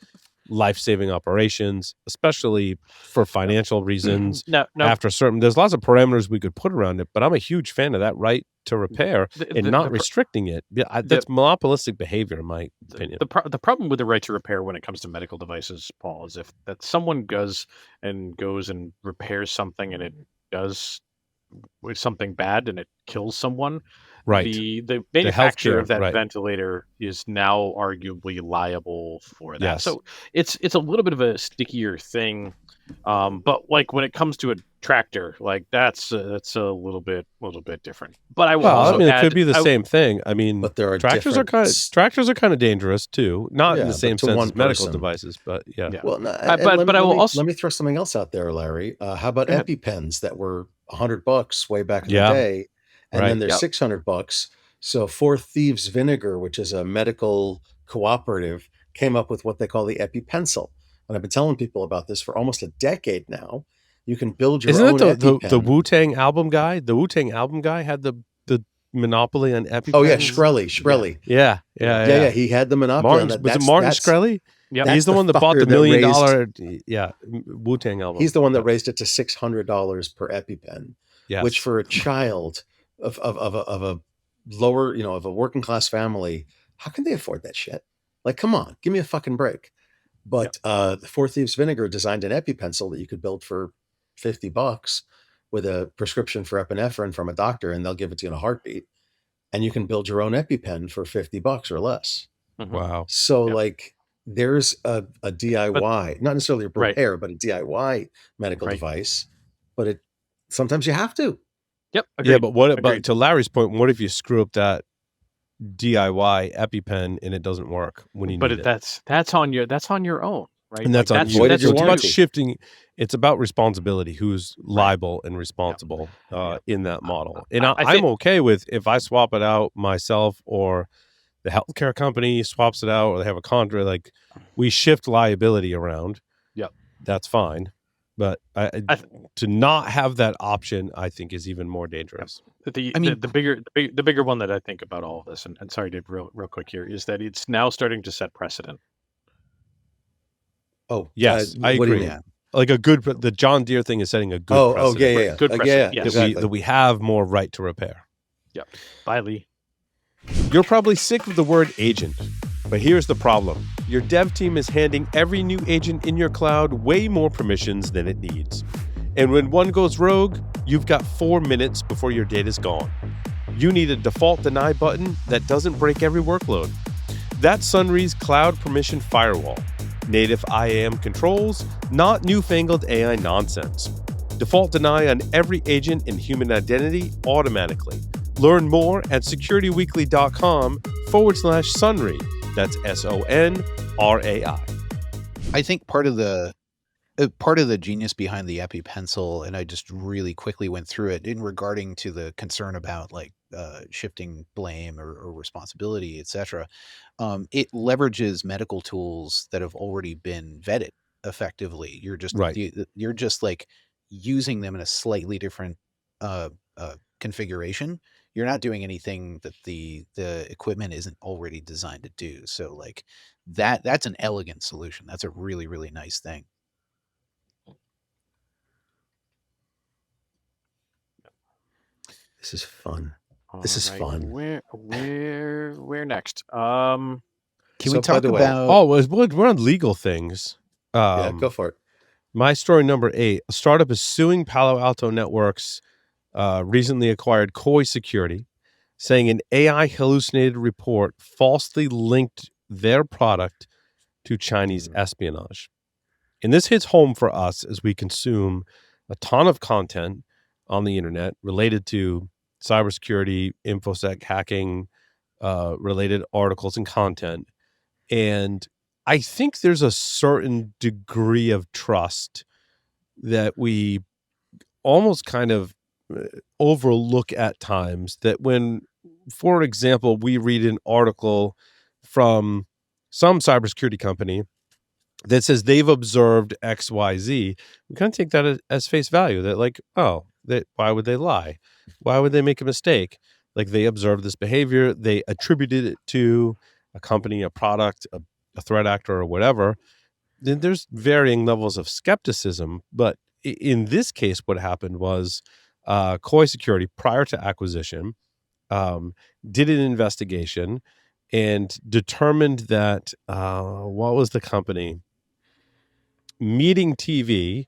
life-saving operations, especially for financial reasons. After certain, there's lots of parameters we could put around it, but I'm a huge fan of that right to repair and not restricting it. That's monopolistic behavior, in my opinion. The problem with the right to repair when it comes to medical devices, Paul, is if that someone goes and repairs something and it does something bad and it kills someone. Right. The manufacturer of that ventilator is now arguably liable for that. Yes. So it's a little bit of a stickier thing. But like when it comes to a tractor, like that's a little bit different. But I will also it could be the same thing. I mean, but there are tractors are kind of dangerous too, not in the same sense as medical devices, but yeah. Well, let me throw something else out there, Larry. How about EpiPens that were $100 way back in the day? And then there's $600. So Four Thieves Vinegar, which is a medical cooperative, came up with what they call the EpiPencil. And I've been telling people about this for almost a decade now. You can build your own EpiPen. Isn't it the Wu-Tang album guy? The Wu-Tang album guy had the monopoly on EpiPen. Oh yeah, Shkreli. Yeah. He had the monopoly. Was it Martin Shkreli? Yeah, he's the one that bought the $1 million Wu-Tang album. He's the one that raised it to $600 per EpiPen. Yes. Which for a child of a lower, of a working class family, how can they afford that shit? Like, come on, give me a fucking break. But the Four Thieves Vinegar designed an EpiPencil that you could build for $50 with a prescription for epinephrine from a doctor, and they'll give it to you in a heartbeat. And you can build your own EpiPen for $50 or less. Wow. So like there's a DIY, not necessarily a repair, but a DIY medical device. But sometimes you have to. Yep. Agreed. Yeah, but to Larry's point, what if you screw up that DIY EpiPen and it doesn't work when you need it? But that's on your own, right? And that's on you. It's about shifting. It's about responsibility. Who's liable and responsible in that model? And I'm okay with if I swap it out myself, or the healthcare company swaps it out, or they have a contract. Like we shift liability around. Yep, that's fine. But to not have that option, I think, is even more dangerous. The bigger one that I think about all of this, and sorry, Dave, real quick here, is that it's now starting to set precedent. Oh yes, I agree. Like the John Deere thing is setting a good precedent. Good precedent. Yes. That we have more right to repair. Yep. Bye, Lee. You're probably sick of the word agent. But here's the problem. Your dev team is handing every new agent in your cloud way more permissions than it needs. And when one goes rogue, you've got 4 minutes before your data's gone. You need a default deny button that doesn't break every workload. That's Sunry's Cloud Permission Firewall. Native IAM controls, not newfangled AI nonsense. Default deny on every agent and human identity automatically. Learn more at securityweekly.com/Sunry. That's SONRAI. I think part of the genius behind the EpiPencil, and I just really quickly went through it in regarding to the concern about like shifting blame or responsibility, etc. It leverages medical tools that have already been vetted effectively. You're just you're just like using them in a slightly different configuration. you're not doing anything that the equipment isn't already designed to do. So like that's an elegant solution. That's a really, really nice thing. This is fun. This is fun. Where next? Can So, we by talk the way- about We're on legal things. Yeah, go for it. My story number 8, a startup is suing Palo Alto Networks, recently acquired Koi Security, saying an AI-hallucinated report falsely linked their product to Chinese espionage. And this hits home for us as we consume a ton of content on the internet related to cybersecurity, InfoSec, hacking, related articles and content. And I think there's a certain degree of trust that we almost kind of overlook at times, that when, for example, we read an article from some cybersecurity company that says they've observed XYZ, we kind of take that as face value, that like, oh, why would they lie? Why would they make a mistake? Like, they observed this behavior, they attributed it to a company, a product, a threat actor, or whatever. Then there's varying levels of skepticism. But in this case, what happened was Koi Security, prior to acquisition, did an investigation and determined that, what was the company? Meeting TV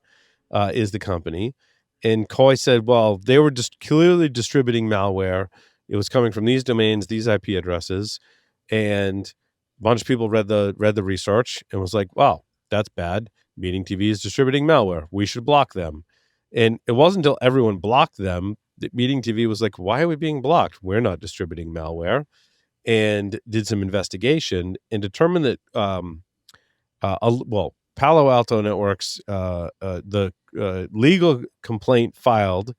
is the company. And Koi said, well, they were just clearly distributing malware. It was coming from these domains, these IP addresses. And a bunch of people read the research and was like, wow, that's bad. Meeting TV is distributing malware. We should block them. And it wasn't until everyone blocked them that Meeting TV was like, why are we being blocked? We're not distributing malware. And did some investigation and determined that, Palo Alto Networks, the legal complaint filed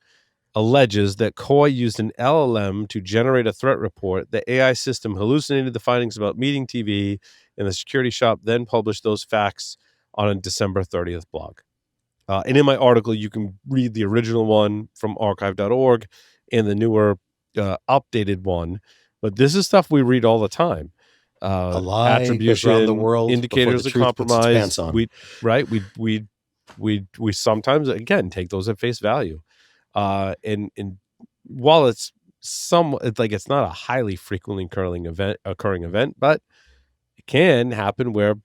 alleges that Koi used an LLM to generate a threat report. The AI system hallucinated the findings about Meeting TV, and the security shop then published those facts on a December 30th blog. And in my article, you can read the original one from archive.org and the newer updated one. But this is stuff we read all the time. A lie goes Attribution, around the world indicators of before the truth puts its compromise. pants on. We sometimes, again, take those at face value. And while it's it's not a highly frequently occurring event, but it can happen where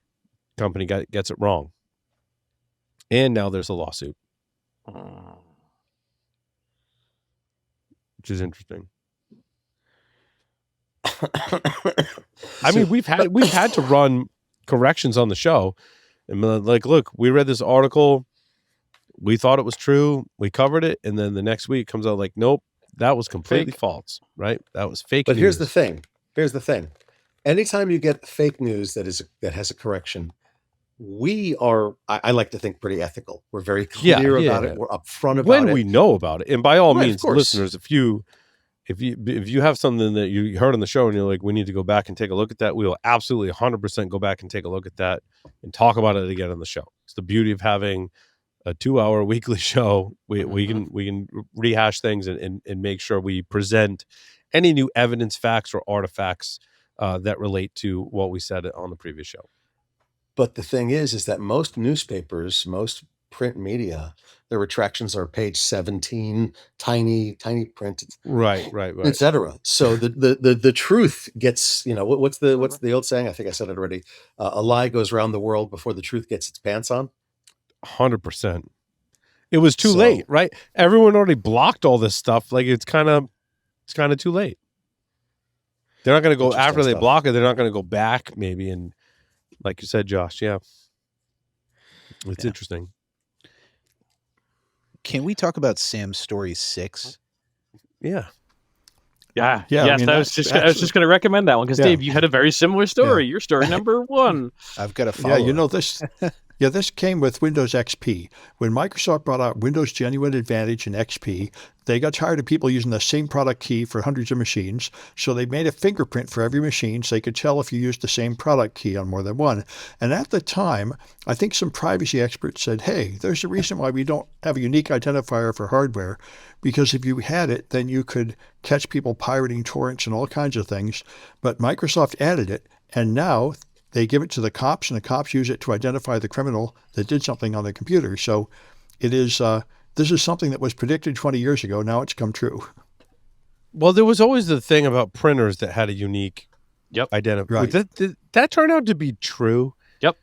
company gets it wrong. And now there's a lawsuit, which is interesting. I mean, we've had to run corrections on the show, and like, look, we read this article, we thought it was true, we covered it, and then the next week comes out like, nope, that was completely false, right? That was fake. But news. Here's the thing. Anytime you get fake news that has a correction, we are, I like to think, pretty ethical. We're very clear about it. We're upfront about it. When we know about it. And by all Right, means, of course. listeners, if you have something that you heard on the show and you're like, we need to go back and take a look at that, we will absolutely 100% go back and take a look at that and talk about it again on the show. It's the beauty of having a 2-hour weekly show. We can rehash things and make sure we present any new evidence, facts, or artifacts that relate to what we said on the previous show. But the thing is that most newspapers, most print media, their retractions are page 17, tiny print, Right. etc. So the truth gets, what's the old saying? I think I said it already. A lie goes around the world before the truth gets its pants on. 100%. It was too late, right? Everyone already blocked all this stuff. Like, it's kind of too late. They're not going to go after they block it. They're not going to go back maybe. And like you said, Josh, yeah, it's interesting. Can we talk about Sam's story 6? Yeah. I Yes, mean, I was just going to recommend that one because Dave, you had a very similar story. Your story number 1. I've got a follow. Yeah, this Yeah, this came with Windows XP. When Microsoft brought out Windows Genuine Advantage and XP, they got tired of people using the same product key for hundreds of machines, so they made a fingerprint for every machine so they could tell if you used the same product key on more than one. And at the time, I think some privacy experts said, hey, there's a reason why we don't have a unique identifier for hardware, because if you had it, then you could catch people pirating torrents and all kinds of things. But Microsoft added it, and now they give it to the cops, and the cops use it to identify the criminal that did something on the computer. So it is. This is something that was predicted 20 years ago. Now it's come true. Well, there was always the thing about printers that had a unique identifier. Right. Did that turn out to be true? Yep.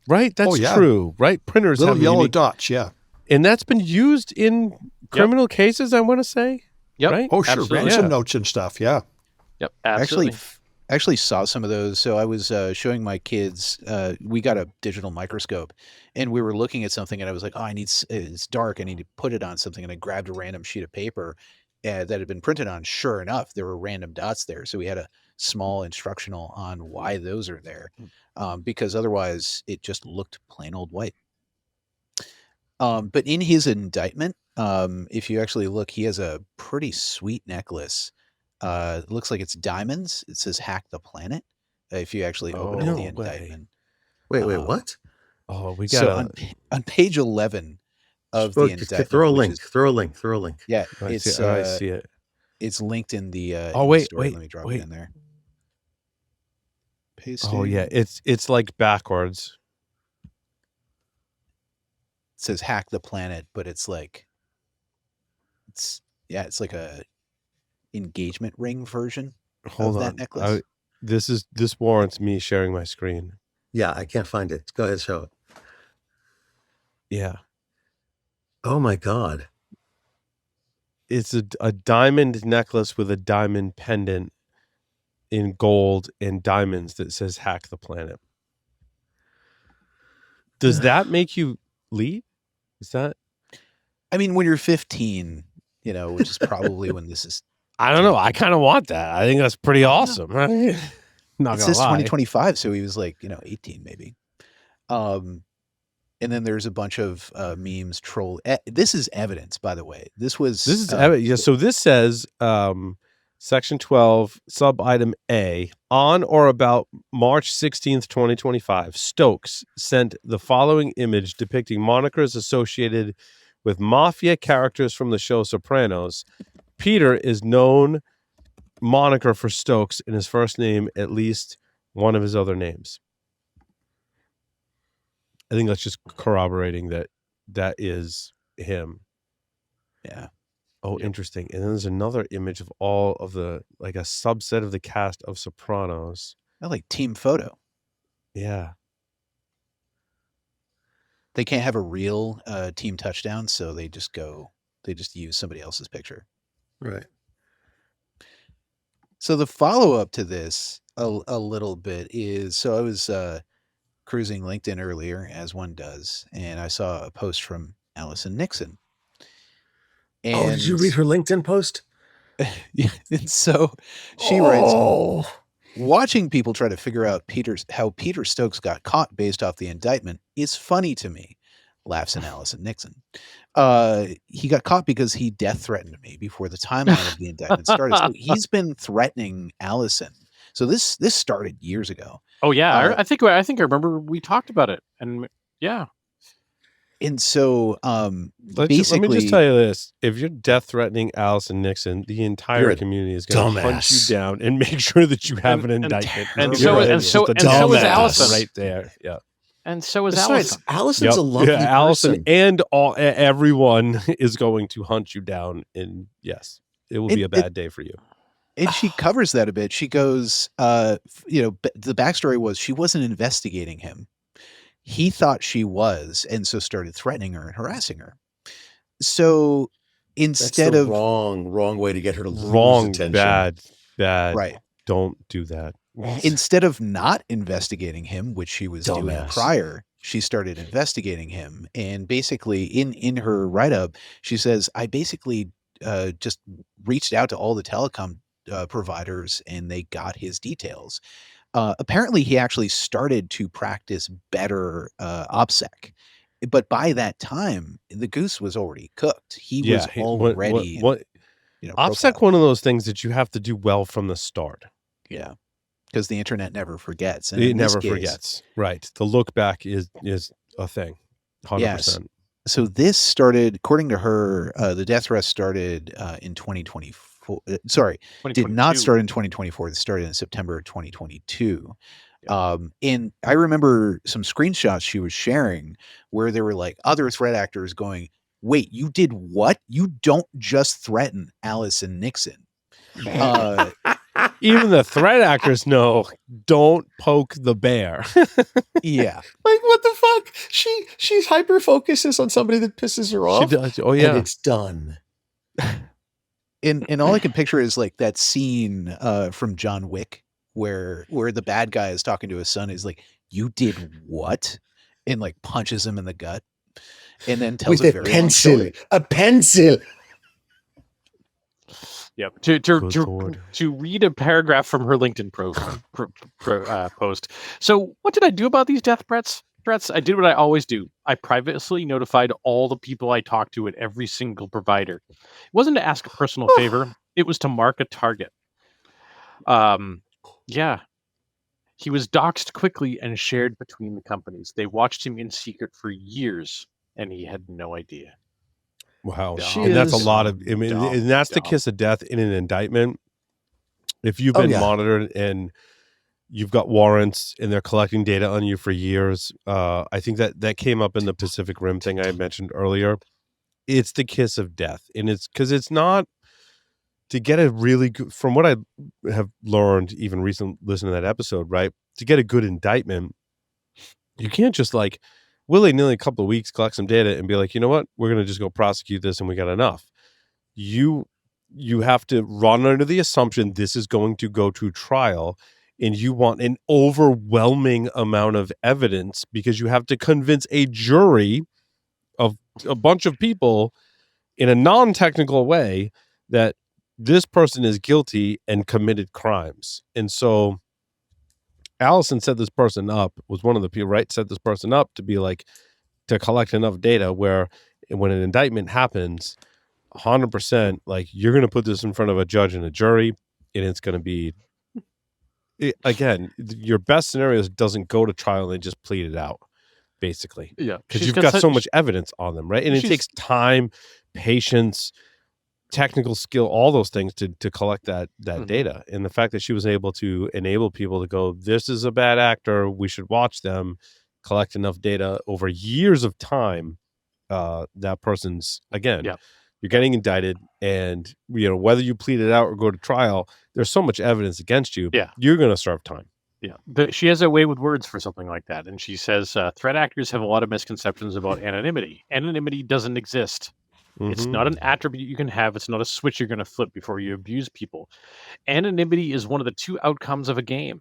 Right? That's true, right? Printers Little have yellow unique, dots, yeah. and that's been used in criminal cases, I want to say. Yep. Right? Oh, sure. Absolutely. Ransom Yeah. notes and stuff, yeah. Yep. Absolutely. Actually saw some of those. So I was showing my kids, we got a digital microscope and we were looking at something and I was like, oh, it's dark. I need to put it on something. And I grabbed a random sheet of paper that had been printed on. Sure enough, there were random dots there. So we had a small instructional on why those are there, because otherwise it just looked plain old white. But in his indictment, if you actually look, he has a pretty sweet necklace. It looks like it's diamonds. It says "Hack the Planet." If you actually open up the indictment. Wait, what? Oh, we got so on page 11 of the indictment. Throw a link. Yeah, I see it. It's linked in the. Wait. Let me drop it in there. Pasting. Oh yeah, it's like backwards. It says "Hack the Planet," but it's like. It's like a engagement ring version of that necklace. This warrants me sharing my screen. Yeah, I can't find it. Go ahead, show it. Yeah. Oh my God. It's a diamond necklace with a diamond pendant in gold and diamonds that says "Hack the Planet." Does that make you leave? Is that? I mean, when you're 15, which is probably when this is. I don't know. I kind of want that. I think that's pretty awesome. Right? Not it gonna says lie. 2025, so he was like, 18 maybe. And then there's a bunch of memes troll. This is evidence, by the way. This is evidence. Yeah. So this says, Section 12, sub item A, on or about March 16th, 2025, Stokes sent the following image depicting monikers associated with mafia characters from the show Sopranos. Peter is known moniker for Stokes in his first name, at least one of his other names. I think that's just corroborating that is him. Yeah. Oh, interesting. And then there's another image of all of a subset of the cast of Sopranos. I like team photo. Yeah. They can't have a real team touchdown, so they just use somebody else's picture. Right. So the follow-up to this a little bit is, so I was cruising LinkedIn earlier, as one does, and I saw a post from Allison Nixon. And did you read her LinkedIn post? Yeah, and so she writes, watching people try to figure out how Peter Stokes got caught based off the indictment is funny to me, laughs in Allison Nixon. He got caught because he death threatened me before the timeline of the indictment started. So he's been threatening Allison. So this started years ago. Oh yeah, I think I remember we talked about it, and yeah. And so, basically, let me just tell you this: if you're death threatening Allison Nixon, the entire community is going to hunt you down and make sure that you have an indictment. And so is Allison right there. Yeah. And so is Besides, Allison. Allison's a lovely person. Allison and everyone is going to hunt you down, and yes, it will be a bad day for you. And she covers that a bit. She goes, the backstory was she wasn't investigating him. He thought she was, and so started threatening her and harassing her. So instead That's of wrong way to get her to lose attention. Bad. Right. Don't do that. Instead of not investigating him, which she was doing prior, she started investigating him. And basically in her write-up, she says, I basically just reached out to all the telecom providers and they got his details. Apparently, he actually started to practice better OPSEC. But by that time, the goose was already cooked. He was already, OPSEC, one of those things that you have to do well from the start. Yeah, because the internet never forgets. And it never forgets. Right. The look back is a thing. 100%. Yes. So this started, according to her, the death threat started in 2024. Sorry, did not start in 2024. It started in September of 2022. And I remember some screenshots she was sharing where there were like other threat actors going, wait, you did what? You don't just threaten Allison Nixon. Even the threat actors know, don't poke the bear. Yeah. Like, what the fuck? She's hyper focuses on somebody that pisses her off. She does. Oh, yeah. And it's done. And all I can picture is like that scene from John Wick where the bad guy is talking to his son. Is like, you did what? And like punches him in the gut. And then tells with a pencil. Yep. To read a paragraph from her LinkedIn post. So what did I do about these death threats? I did what I always do. I privately notified all the people I talked to at every single provider. It wasn't to ask a personal favor. It was to mark a target. Yeah. He was doxxed quickly and shared between the companies. They watched him in secret for years, and he had no idea. Wow. And that's a lot of, and that's the kiss of death in an indictment. If you've been monitored and you've got warrants and they're collecting data on you for years, I think that came up in the Pacific Rim thing I mentioned earlier. It's the kiss of death. And it's because it's not to get a really good, from what I have learned, even recently listening to that episode, right? To get a good indictment, you can't just like willy-nilly a couple of weeks collect some data and be like, you know what, we're going to just go prosecute this and we got enough. You have to run under the assumption this is going to go to trial, and you want an overwhelming amount of evidence because you have to convince a jury of a bunch of people in a non-technical way that this person is guilty and committed crimes. And so Allison set this person up, was one of the people, right? Set this person up to be like, to collect enough data where when an indictment happens, 100%, like you're going to put this in front of a judge and a jury, and it's going to be, again, your best scenario is it doesn't go to trial and they just plead it out, basically. Yeah. Because you've got so much evidence on them, right? And it takes time, patience, technical skill, all those things to collect that data. And the fact that she was able to enable people to go, this is a bad actor, we should watch them, collect enough data over years of time, that person's, again, you're getting indicted, and whether you plead it out or go to trial, there's so much evidence against you, you're going to serve time. Yeah, she has a way with words for something like that. And she says, threat actors have a lot of misconceptions about anonymity. Anonymity doesn't exist. It's not an attribute you can have. It's not a switch you're going to flip before you abuse people. Anonymity is one of the two outcomes of a game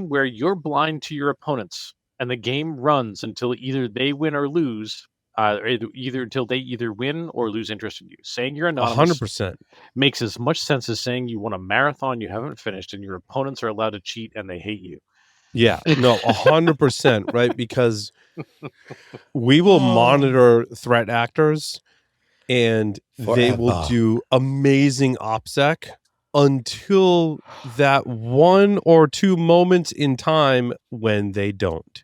where you're blind to your opponents, and the game runs until either they win or lose, until they either win or lose interest in you. Saying you're anonymous 100% makes as much sense as saying you won a marathon you haven't finished and your opponents are allowed to cheat and they hate you. Yeah, no, 100%, right? Because we will monitor threat actors, and they will do amazing OPSEC until that 1 or 2 moments in time when they don't.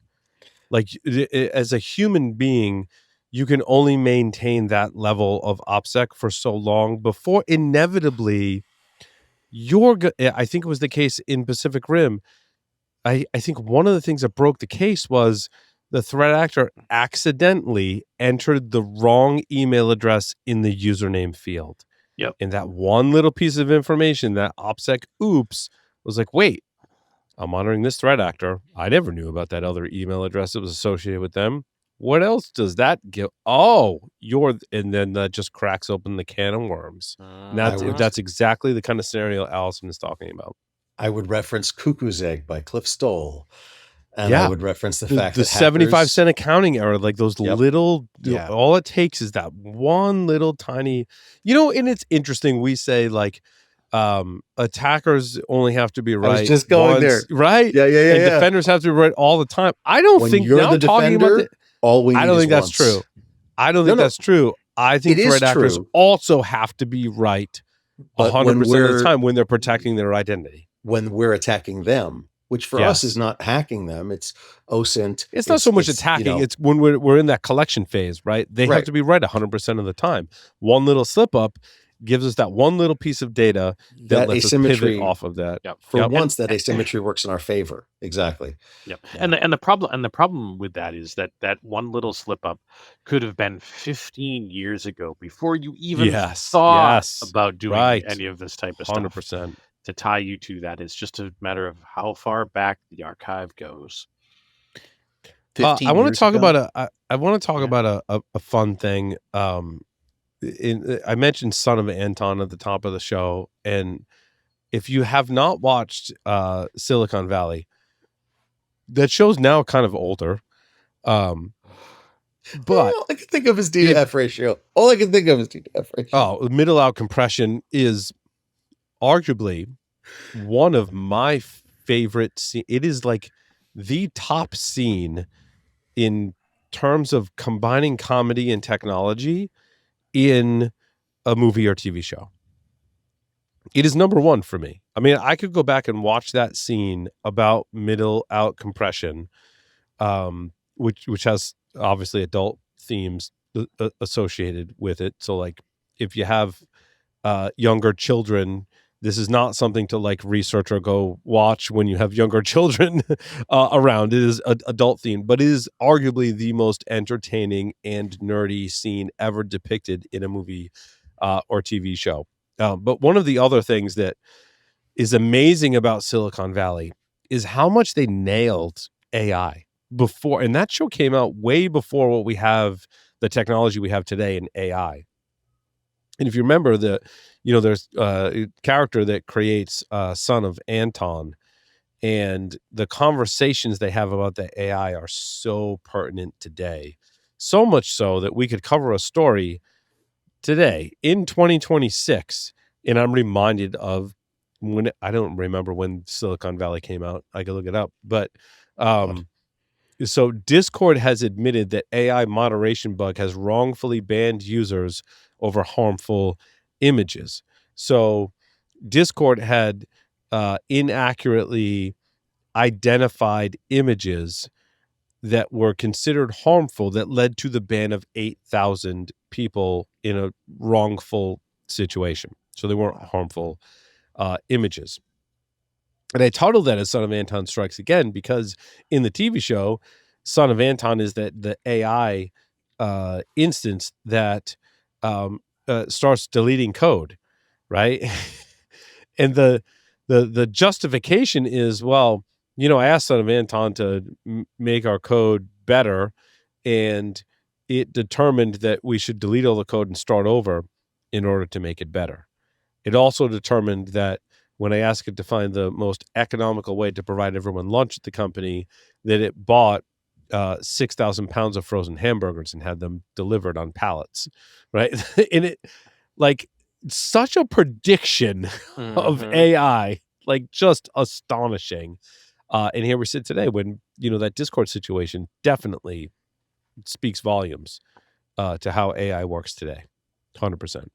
Like, as a human being, you can only maintain that level of OPSEC for so long before inevitably I think it was the case in Pacific Rim. I think one of the things that broke the case was the threat actor accidentally entered the wrong email address in the username field. Yep. And that one little piece of information, that OPSEC oops, was like, wait, I'm monitoring this threat actor. I never knew about that other email address that was associated with them. What else does that give? Oh, and then that just cracks open the can of worms. And that's exactly the kind of scenario Allison is talking about. I would reference Cuckoo's Egg by Cliff Stoll. And I would reference the fact that 75-cent accounting error, like those little, all it takes is that one little tiny, and it's interesting. We say like, attackers only have to be right. I was just going there. Right? Yeah. And defenders have to be right all the time. I don't When think you're now the talking defender, about all we need I don't is think that's once. true. I don't think that's true. I think It is threat actors true. also have to be right But 100% when of the we're time when they're protecting their identity. when we're attacking them, which for us is not hacking them, it's OSINT. It's not so much attacking. It's when we're in that collection phase, right? They have to be right 100% of the time. One little slip up gives us that one little piece of data that lets us pivot off of that. For once, that asymmetry works in our favor. Exactly. Yep. Yeah. And the problem with that is that one little slip up could have been 15 years ago before you even thought about doing any of this type of 100%. stuff. To tie you to that, it's just a matter of how far back the archive goes. I want to talk about a fun thing. I mentioned Son of Anton at the top of the show, and if you have not watched Silicon Valley, that show's now kind of older. But all I can think of is D to F ratio. All I can think of is D to F ratio. Oh, middle out compression is arguably one of my favorite it is like the top scene in terms of combining comedy and technology in a movie or TV show. It is number one for me. I mean, I could go back and watch that scene about middle out compression, which has obviously adult themes associated with it. So like if you have younger children, this is not something to like research or go watch when you have younger children around. It is an adult theme, but it is arguably the most entertaining and nerdy scene ever depicted in a movie or TV show. But one of the other things that is amazing about Silicon Valley is how much they nailed AI before. And that show came out way before what we have, the technology we have today in AI. And if you remember there's a character that creates Son of Anton, and the conversations they have about the AI are so pertinent today. So much so that we could cover a story today in 2026. And I'm reminded of I don't remember when Silicon Valley came out. I could look it up. But so Discord has admitted that AI moderation bug has wrongfully banned users over harmful images. So Discord had inaccurately identified images that were considered harmful that led to the ban of 8,000 people in a wrongful situation. So they weren't harmful images. And I titled that as Son of Anton Strikes Again because in the TV show, Son of Anton is that the AI instance that starts deleting code, right? And the justification is, well, I asked Son of Anton to make our code better, and it determined that we should delete all the code and start over in order to make it better. It also determined that when I asked it to find the most economical way to provide everyone lunch at the company, that it bought 6,000 pounds of frozen hamburgers and had them delivered on pallets, right? And it, like, such a prediction of AI, like, just astonishing. And here we sit today when, that Discord situation definitely speaks volumes to how AI works today. 100%.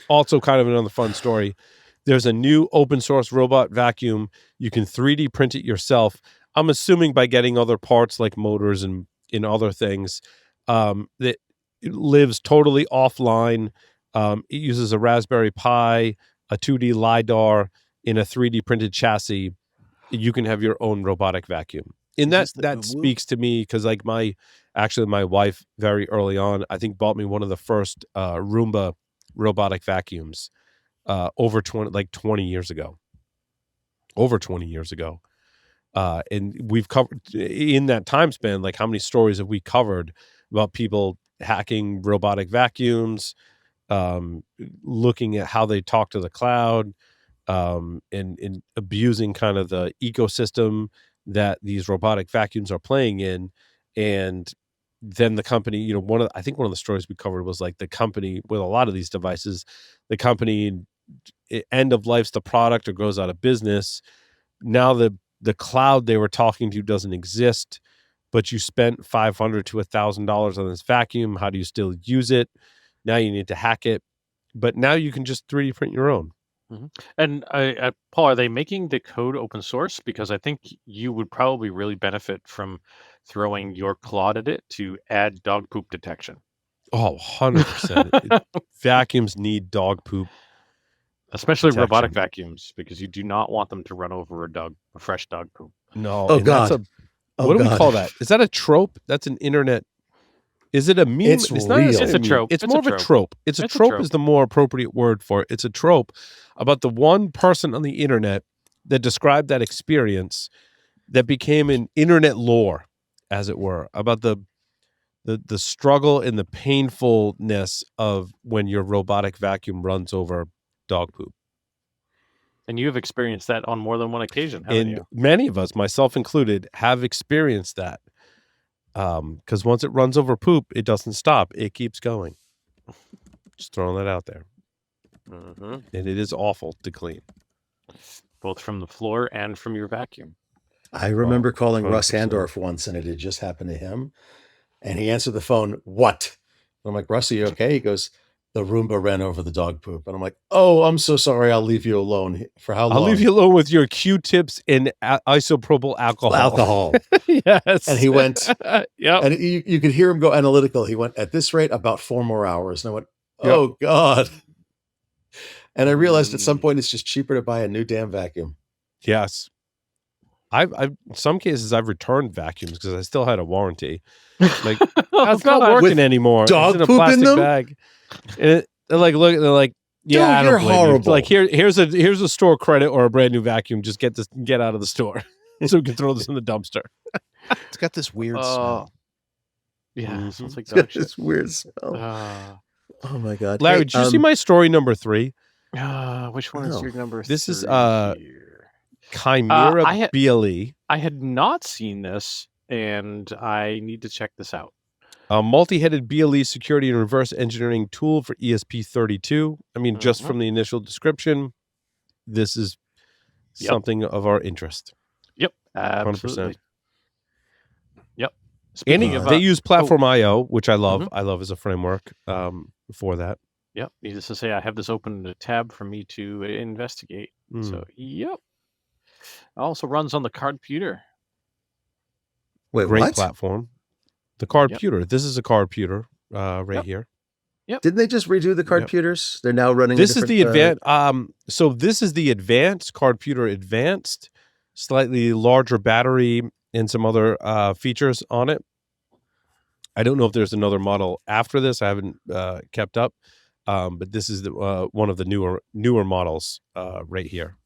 Also, kind of another fun story. There's a new open source robot vacuum. You can 3D print it yourself. I'm assuming by getting other parts like motors and other things that it lives totally offline. It uses a Raspberry Pi, a 2D LiDAR in a 3D printed chassis. You can have your own robotic vacuum. And that speaks to me because like my wife very early on, I think bought me one of the first Roomba robotic vacuums over 20 years ago. And we've covered in that time span, like how many stories have we covered about people hacking robotic vacuums, looking at how they talk to the cloud, and abusing kind of the ecosystem that these robotic vacuums are playing in. And then the company, you know, I think one of the stories we covered was like the company with a lot of these devices, the company end of life's the product or goes out of business. Now the cloud they were talking to doesn't exist, but you spent $500 to $1,000 on this vacuum. How do you still use it? Now you need to hack it, but now you can just 3D print your own. Mm-hmm. And Paul, are they making the code open source? Because I think you would probably really benefit from throwing your Claude at it to add dog poop detection. Oh, 100%. Vacuums need dog poop. Especially detection. robotic vacuums, because you do not want them to run over a fresh dog poop. No. Oh, God. What do we call that? Is that a trope? That's an internet. Is it a meme? It's not real. It's a trope. It's more of a trope. It's a trope is the more appropriate word for it. It's a trope about the one person on the internet that described that experience that became an internet lore, as it were, about the struggle and the painfulness of when your robotic vacuum runs over dog poop. And you have experienced that on more than one occasion, haven't you? Many of us, myself included, have experienced that. Because once it runs over poop, it doesn't stop. It keeps going. Just throwing that out there. Mm-hmm. And it is awful to clean. Both from the floor and from your vacuum. I remember calling 100%. Russ Handorf once, and it had just happened to him. And he answered the phone, "What?" I'm like, "Russ, are you okay?" He goes, "The Roomba ran over the dog poop." And I'm like, "Oh, I'm so sorry. I'll leave you alone." For how long? I'll leave you alone with your Q-tips and isopropyl alcohol. Yes. And he went, yep. and you could hear him go analytical. He went, "At this rate, about 4 more hours." And I went, "Oh, God." And I realized at some point it's just cheaper to buy a new damn vacuum. Yes. I've in some cases I've returned vacuums because I still had a warranty. Like it's not working With anymon dog it's in a poop in plastic them? bag. And they're like, yeah, Dude, I don't you're blame you. horrible. Like here's a store credit or a brand new vacuum. Just get out of the store so we can throw this in the dumpster. It's got this weird smell. Yeah, sounds like It's got dog shit. this weird smell. Oh my God. Larry, Hey, did you see my story number 3? Which one is your number? This is 3 here? Chimera BLE. I had not seen this, and I need to check this out. A multi-headed BLE security and reverse engineering tool for ESP32. I mean, just from the initial description, this is something of our interest. Yep, absolutely. 100%. Yep. And they use Platform IO, which I love. Mm-hmm. I love as a framework for that. Yep. Needless to say, I have this open in a tab for me to investigate. So, yep. Also runs on the Cardputer. Wait, Great what? platform. The Cardputer. This is a Cardputer right here. Yep. Didn't they just redo the Cardputers? They're now running. This is the advanced. So this is the advanced Cardputer Advanced, slightly larger battery and some other features on it. I don't know if there's another model after this. I haven't kept up, but this is one of the newer models right here.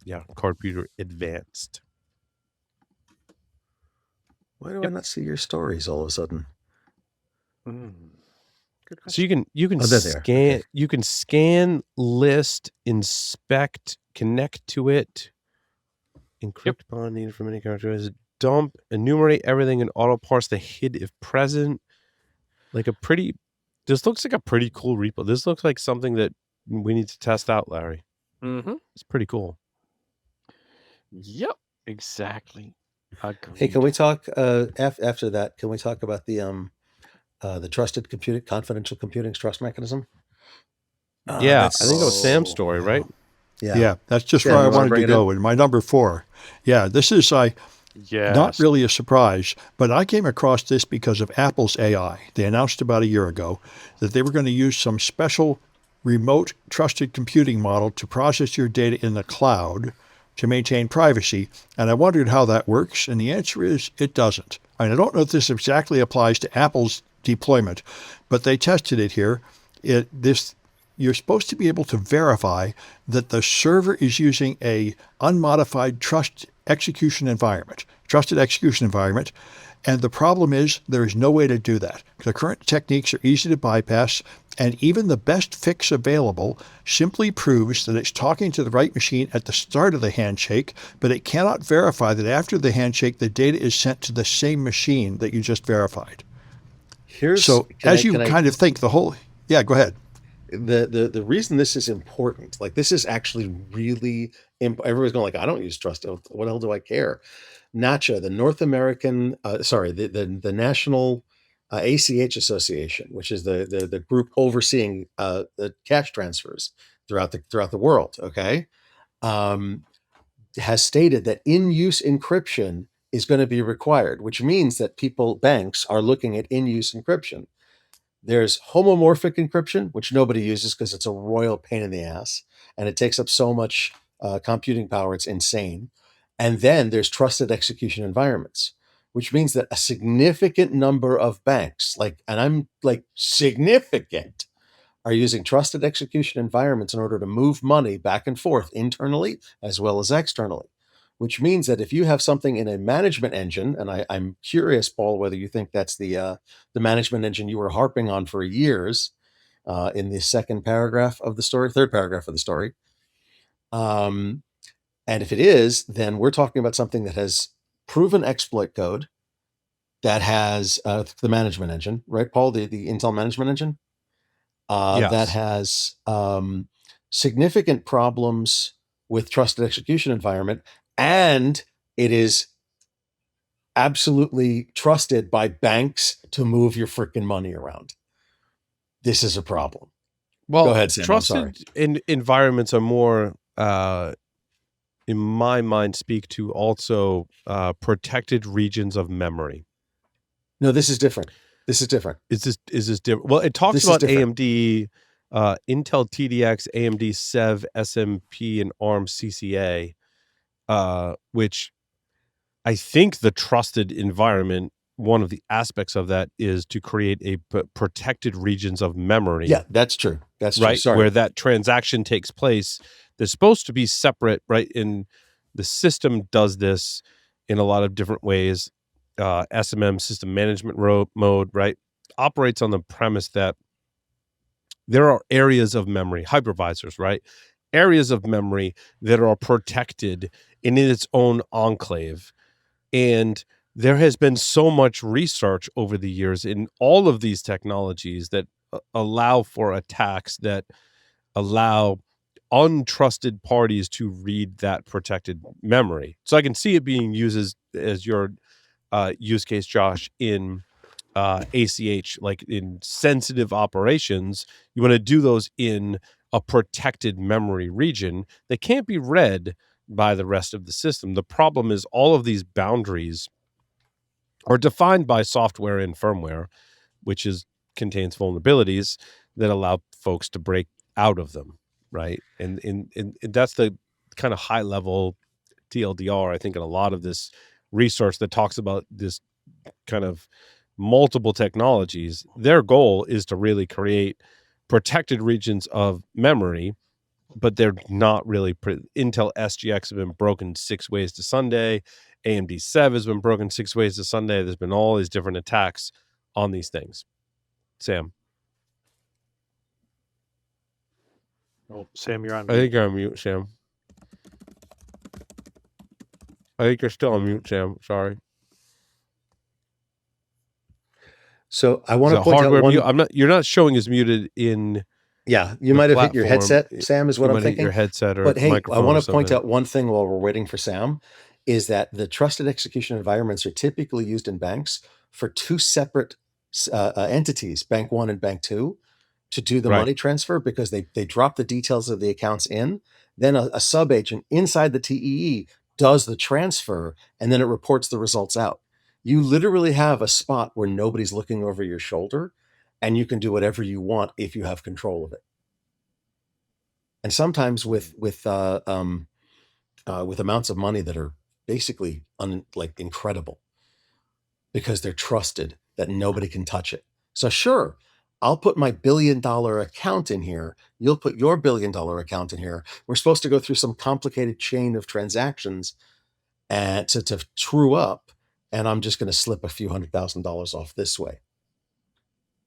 Yeah, Cardputer Advanced. Why do I not see your stories all of a sudden? So you can scan. You can scan, list, inspect, connect to it, encrypt upon needed from any characters, dump, enumerate everything, and auto parse the hid if present. This looks like a pretty cool repo. This looks like something that we need to test out, Larry. Mm-hmm. It's pretty cool. Yep, exactly. Agreed. Hey, can we talk after that? Can we talk about the trusted computing, confidential computing trust mechanism? Yeah, I think it was Sam's story, right? Yeah, that's just where I wanted to go. In my number 4, this is not really a surprise, but I came across this because of Apple's AI. They announced about a year ago that they were going to use some special remote trusted computing model to process your data in the cloud to maintain privacy, and I wondered how that works, and the answer is it doesn't. I don't know if this exactly applies to Apple's deployment, but they tested it here. You're supposed to be able to verify that the server is using a unmodified trusted execution environment, and the problem is there is no way to do that. The current techniques are easy to bypass, and even the best fix available simply proves that it's talking to the right machine at the start of the handshake, but it cannot verify that after the handshake the data is sent to the same machine that you just verified. as you kind of think the whole, go ahead. The reason this is important, like this is actually really, everybody's going like, I don't use trust. What the hell do I care? NACHA, the North American, the National ACH Association, which is the group overseeing the cash transfers throughout the world. Okay, has stated that in-use encryption is going to be required, which means that banks are looking at in-use encryption. There's homomorphic encryption, which nobody uses because it's a royal pain in the ass and it takes up so much computing power, it's insane. And then there's trusted execution environments, which means that a significant number of banks, significant, are using trusted execution environments in order to move money back and forth internally as well as externally, which means that if you have something in a management engine, and I'm curious, Paul, whether you think that's the management engine you were harping on for years in the third paragraph of the story. And if it is, then we're talking about something that has proven exploit code that has the management engine, right, Paul, the Intel management engine? Yes. That has significant problems with trusted execution environment, and it is absolutely trusted by banks to move your freaking money around. This is a problem. Well, go ahead, Sam. Trusted environments are more, in my mind, speak to also protected regions of memory. No, this is different. Is this different? Well, it talks about AMD, Intel TDX, AMD SEV, SMP, and ARM CCA, which I think the trusted environment, one of the aspects of that is to create a protected regions of memory. Yeah, that's true. That's right, true. Sorry. Where that transaction takes place. They're supposed to be separate, right? And the system does this in a lot of different ways. SMM, system management mode, right, operates on the premise that there are areas of memory, hypervisors, right? Areas of memory that are protected in its own enclave. And there has been so much research over the years in all of these technologies that allow for attacks that allow untrusted parties to read that protected memory. So I can see it being used as your use case, Josh, in ACH, like in sensitive operations. You want to do those in a protected memory region that can't be read by the rest of the system. The problem is all of these boundaries are defined by software and firmware, which contains vulnerabilities that allow folks to break out of them, right? And that's the kind of high level TLDR, I think, in a lot of this research that talks about this kind of multiple technologies. Their goal is to really create protected regions of memory, but they're not really. Intel SGX have been broken 6 ways to Sunday. AMD SEV has been broken 6 ways to Sunday. There's been all these different attacks on these things. Sam. Oh, Sam, you're on I mute. think you're on mute, Sam. I think you're still on mute, Sam. Sorry. So I want to point out one. Mute. You're not showing as muted in. Yeah, you might have hit your headset, Sam, is what I'm thinking. Your headset or but hey, microphone. I want to point out one thing while we're waiting for Sam, is that the trusted execution environments are typically used in banks for two separate entities, Bank 1 and Bank 2, to do the money transfer, because they drop the details of the accounts in. Then a sub-agent inside the TEE does the transfer, and then it reports the results out. You literally have a spot where nobody's looking over your shoulder, and you can do whatever you want if you have control of it. And sometimes with amounts of money that are basically incredible, because they're trusted that nobody can touch it. So sure, I'll put my $1 billion account in here. You'll put your $1 billion account in here. We're supposed to go through some complicated chain of transactions and to true up, and I'm just going to slip a few $100,000 off this way.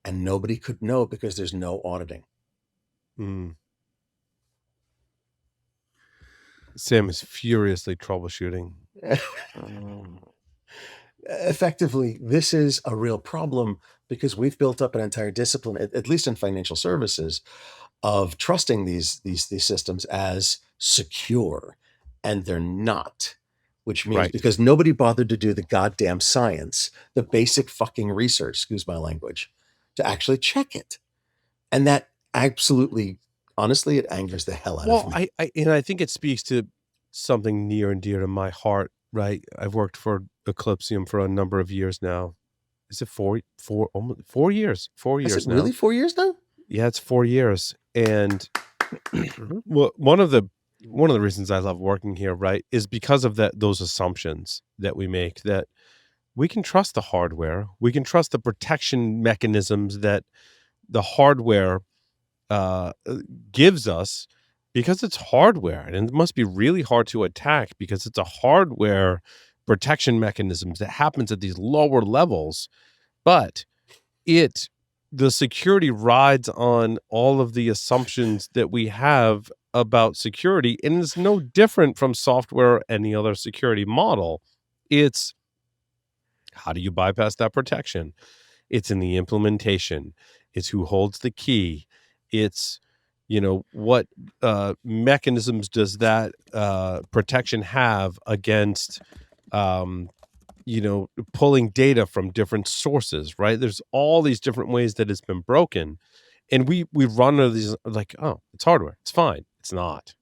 And nobody could know because there's no auditing. Sam is furiously troubleshooting. effectively, this is a real problem because we've built up an entire discipline, at least in financial services, of trusting these systems as secure, and they're not. Which means because nobody bothered to do the goddamn science, the basic fucking research, excuse my language, to actually check it. And that absolutely, honestly, it angers the hell out of me. I think it speaks to something near and dear to my heart, right? I've worked for Eclipsium for a number of years now. Is it almost 4 years? 4 years now. Really 4 years now? Yeah, it's 4 years. And one of the reasons I love working here, right, is because of those assumptions that we make, that we can trust the hardware. We can trust the protection mechanisms that the hardware gives us, because it's hardware, and it must be really hard to attack because it's a hardware protection mechanisms that happens at these lower levels. But the security rides on all of the assumptions that we have about security, and it's no different from software or any other security model. It's how do you bypass that protection? It's in the implementation. It's who holds the key. It's, what mechanisms does that protection have against, pulling data from different sources, right? There's all these different ways that it's been broken. And we run into these like, oh, it's hardware. It's fine. It's not,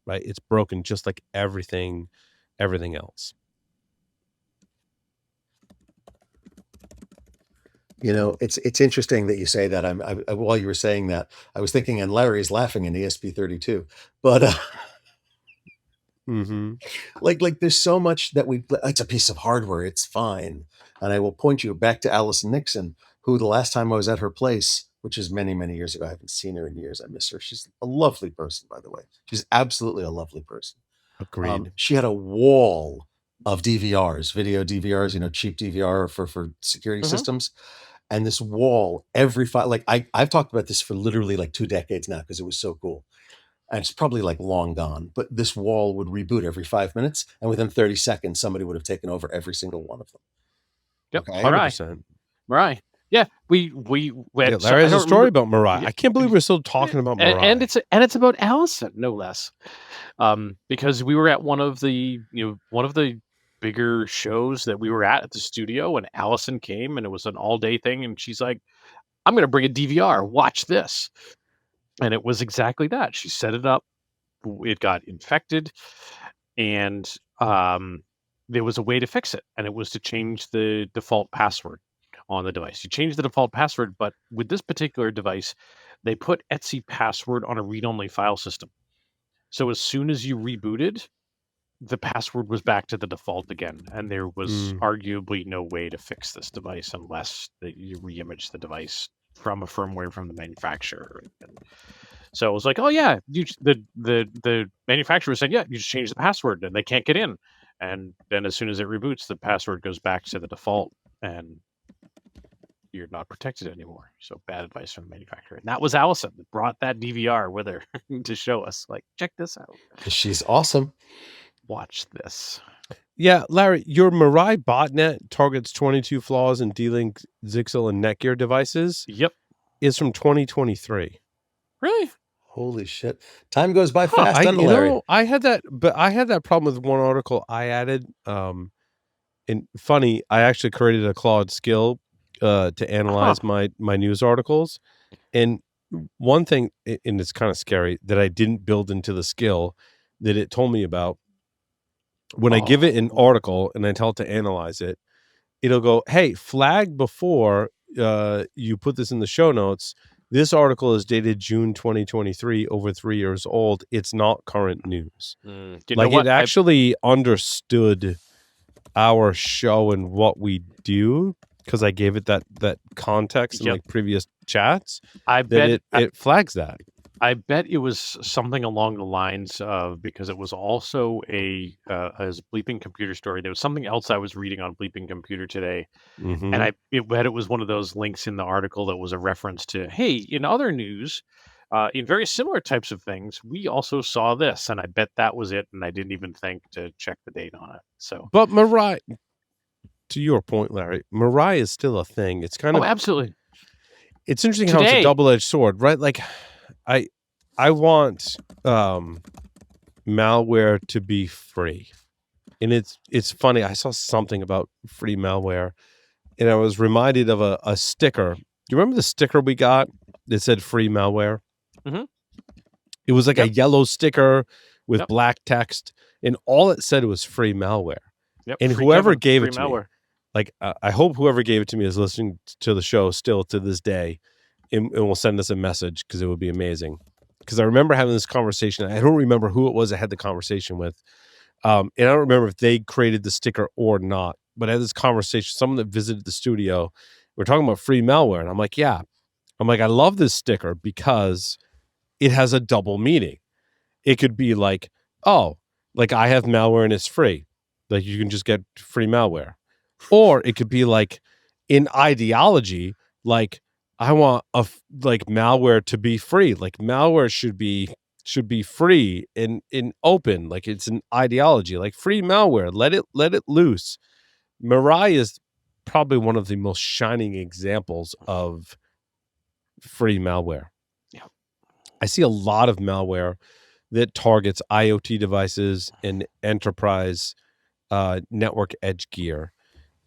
right? It's broken just like everything else. It's interesting that you say that. I while you were saying that, I was thinking, and Larry's laughing in ESP32, but like there's so much that it's a piece of hardware. It's fine. And I will point you back to Allison Nixon, who the last time I was at her place, which is many, many years ago, I haven't seen her in years. I miss her. She's a lovely person, by the way. She's absolutely a lovely person. Agreed. She had a wall of DVRs, video DVRs, cheap DVR for security systems. And this wall, every file, like I've talked about this for literally like 2 decades now because it was so cool. And it's probably like long gone, but this wall would reboot every 5 minutes. And within 30 seconds, somebody would have taken over every single one of them. Yep. Okay? 100%. Mirai. Yeah, we went. There is a story about Mirai. Yeah. I can't believe we're still talking about Mirai. And it's about Allison, no less. Because we were at one of the bigger shows that we were at the studio, and Allison came, and it was an all-day thing, and she's like, I'm going to bring a DVR. Watch this. And it was exactly that. She set it up. It got infected, and there was a way to fix it, and it was to change the default password on the device. You change the default password, but with this particular device, they put etc password on a read-only file system. So as soon as you rebooted, the password was back to the default again, and there was arguably no way to fix this device unless you reimage the device from a firmware from the manufacturer. And so it was like, oh yeah, the manufacturer said, yeah, you just change the password, and they can't get in. And then as soon as it reboots, the password goes back to the default, and you're not protected anymore. So bad advice from the manufacturer. And that was Allison that brought that DVR with her to show us, like, check this out. She's awesome. Watch this. Yeah, Larry, your Mirai botnet targets 22 flaws in D-Link, Zixel, and Netgear devices. Yep. Is from 2023. Really? Holy shit. Time goes by fast, doesn't it, Larry? I had that problem with one article I added. And funny, I actually created a Claude skill to analyze my news articles. And one thing, and it's kind of scary, that I didn't build into the skill that it told me about, when I give it an article and I tell it to analyze it, it'll go, hey, flag before you put this in the show notes. This article is dated June 2023, over 3 years old. It's not current news. It actually understood our show and what we do, because I gave it that context in like previous chats. I bet it flags that. I bet it was something along the lines of, because it was also a Bleeping Computer story. There was something else I was reading on Bleeping Computer today, and I bet it was one of those links in the article that was a reference to, hey, in other news, in very similar types of things, we also saw this, and I bet that was it, and I didn't even think to check the date on it. So, but Mirai, to your point, Larry, Mirai is still a thing. It's kind of absolutely. It's interesting how it's a double-edged sword, right? Like, I want malware to be free, and it's funny. I saw something about free malware, and I was reminded of a sticker. Do you remember the sticker we got that said "free malware"? Mm-hmm. It was like a yellow sticker with Yep. black text, and all it said was "free malware." Yep. And Free whoever cover, gave free it to malware. me, like I hope whoever gave it to me is listening to the show still to this day, and will send us a message because it would be amazing. Because I remember having this conversation. I don't remember who it was I had the conversation with, and I don't remember if they created the sticker or not. But I had this conversation. Someone that visited the studio, we're talking about free malware, and I'm like, yeah. I'm like, I love this sticker because it has a double meaning. It could be like, oh, like I have malware and it's free. Like you can just get free malware. Or it could be like in ideology, like I want like malware to be free. Like malware should be free and open. Like it's an ideology, like free malware. Let it loose. Mirai is probably one of the most shining examples of free malware. Yeah. I see a lot of malware that targets IoT devices and enterprise network edge gear.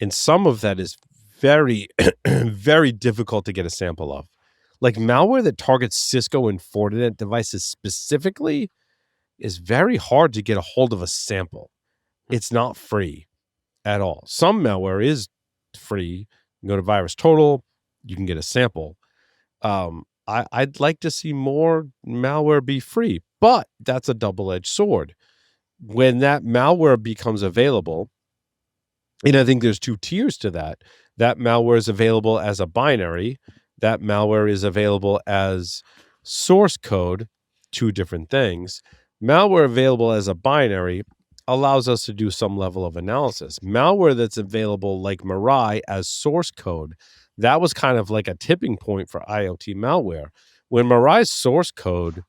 And some of that is very, very difficult to get a sample of. Like malware that targets Cisco and Fortinet devices specifically is very hard to get a hold of a sample. It's not free at all. Some malware is free. You go to VirusTotal, you can get a sample. I'd like to see more malware be free, but that's a double-edged sword. When that malware becomes available, and I think there's two tiers to that. That malware is available as a binary. That malware is available as source code, two different things. Malware available as a binary allows us to do some level of analysis. Malware that's available like Mirai as source code, that was kind of like a tipping point for IoT malware. When Mirai's source code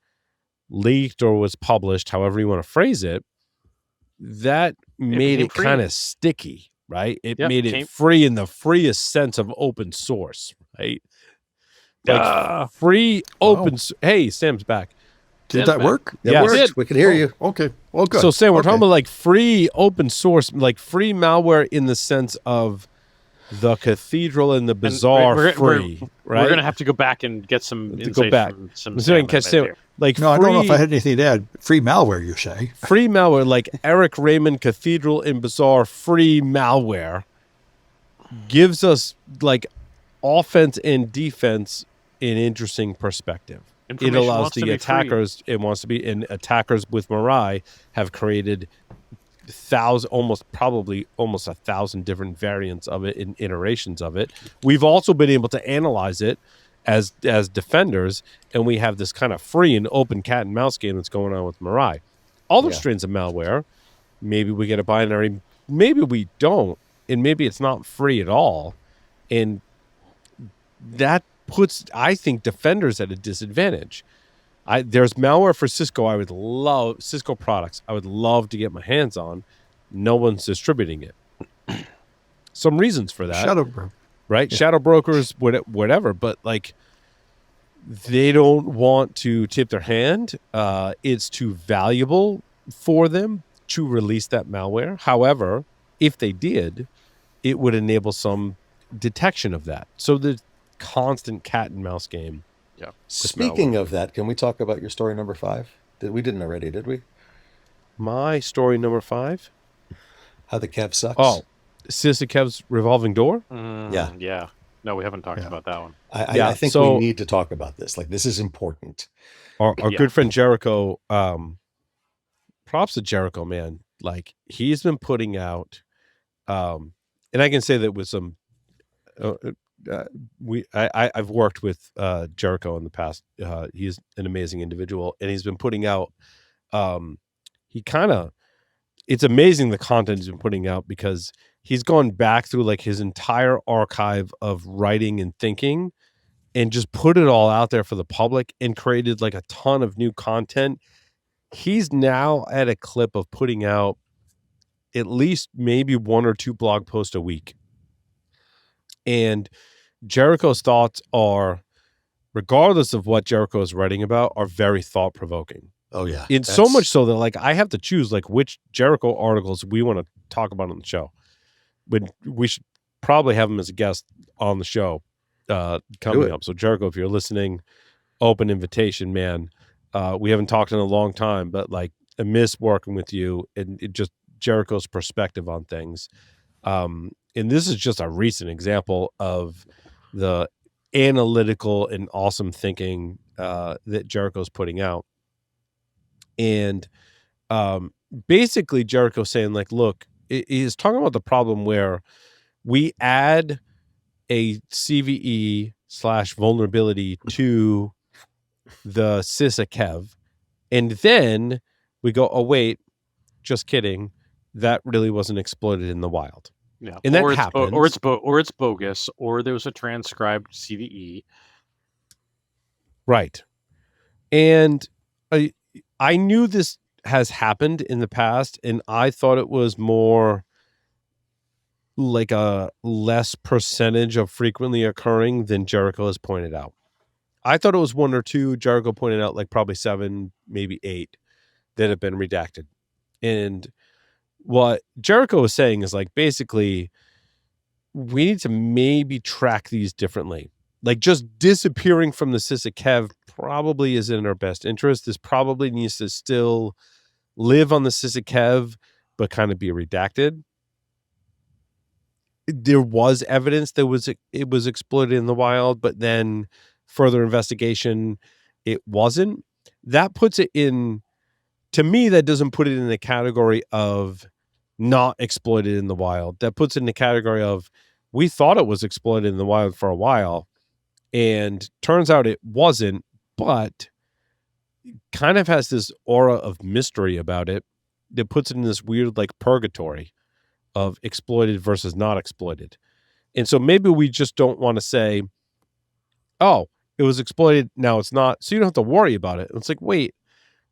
leaked or was published, however you want to phrase it, that made it kind of sticky, right? It made it free in the freest sense of open source, right? Like free open. Hey, Sam's back. Did that work? It worked. We can hear you. Okay. Well, good. So, Sam, we're talking about like free open source, like free malware in the sense of the cathedral and the bazaar free, right? We're going to have to go back and get some insight go back. from some so I can catch Sam. Like no, I don't know if I had anything to add. Free malware, you say? Free malware, like Eric Raymond Cathedral and Bazaar free malware gives us like offense and defense in interesting perspective. It allows the attackers, it wants to be, and attackers with Mirai have created almost 1,000 different variants of it and iterations of it. We've also been able to analyze it as defenders, and we have this kind of free and open cat and mouse game that's going on with Mirai. Other strains of malware, maybe we get a binary, maybe we don't, and maybe it's not free at all, and that puts, I think, defenders at a disadvantage. There's malware for Cisco. Cisco products I would love to get my hands on. No one's distributing it. Some reasons for that. Shadow broker. Right? Yeah. Shadow brokers, whatever. But like, they don't want to tip their hand. It's too valuable for them to release that malware. However, if they did, it would enable some detection of that. So the constant cat and mouse game. Yeah. Speaking of that, can we talk about your story number 5? We didn't already, did we? My story number 5? How the Kev sucks. Oh, CISA Kev's revolving door? Yeah. No, we haven't talked about that one. I think we need to talk about this. Like, this is important. Our good friend Jericho, props to Jericho, man. Like, he's been putting out, and I can say that with some, I've worked with Jericho in the past. He's an amazing individual, and he's been putting out, it's amazing the content he's been putting out, because he's gone back through like his entire archive of writing and thinking and just put it all out there for the public and created like a ton of new content. He's now at a clip of putting out at least maybe 1 or 2 blog posts a week And Jericho's thoughts are, regardless of what Jericho is writing about, are very thought-provoking. Oh yeah. It's so much so that like I have to choose like which Jericho articles we want to talk about on the show. But we should probably have him as a guest on the show coming up. So Jericho, if you're listening, open invitation, man. We haven't talked in a long time, but like I miss working with you and just Jericho's perspective on things. And this is just a recent example of the analytical and awesome thinking that Jericho's putting out. And basically Jericho's saying like, look, he's talking about the problem where we add a CVE / vulnerability to the CISA Kev, and then we go, oh wait, just kidding, that really wasn't exploited in the wild. Yeah, and that happens, or it's bogus, or there was a transcribed CVE. Right. And I knew this has happened in the past, and I thought it was more like a less percentage of frequently occurring than Jericho has pointed out. I thought it was 1 or 2. Jericho pointed out like probably 7, maybe 8 that have been redacted. And what Jericho was saying is like, basically, we need to maybe track these differently. Like just disappearing from the CISA Kev probably is in our best interest. This probably needs to still live on the CISA Kev, but kind of be redacted. There was evidence that it was exploited in the wild, but then further investigation, it wasn't. That puts it in, to me, that doesn't put it in the category of not exploited in the wild. That puts it in the category of, we thought it was exploited in the wild for a while, and turns out it wasn't, but kind of has this aura of mystery about it that puts it in this weird like purgatory of exploited versus not exploited. And so maybe we just don't want to say, oh, it was exploited, now it's not, so you don't have to worry about it. And it's like, wait,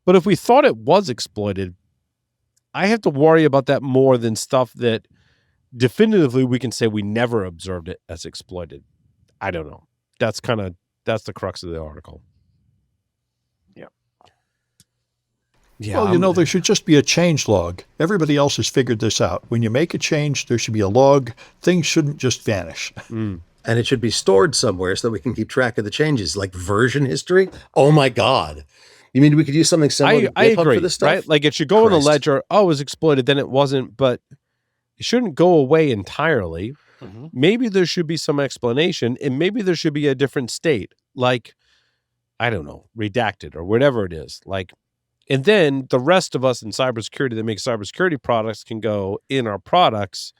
but if we thought it was exploited, I have to worry about that more than stuff that definitively we can say we never observed it as exploited. I don't know. That's the crux of the article. Yeah. Well, there should just be a change log. Everybody else has figured this out. When you make a change, there should be a log. Things shouldn't just vanish. And it should be stored somewhere so that we can keep track of the changes, like version history. Oh my God. You mean we could use something similar to GitHub agree, for this stuff? Right? Like it should go in a ledger. Oh, it was exploited, then it wasn't, but it shouldn't go away entirely. Mm-hmm. Maybe there should be some explanation, and maybe there should be a different state, like, I don't know, redacted or whatever it is. Like, and then the rest of us in cybersecurity that make cybersecurity products can go in our products,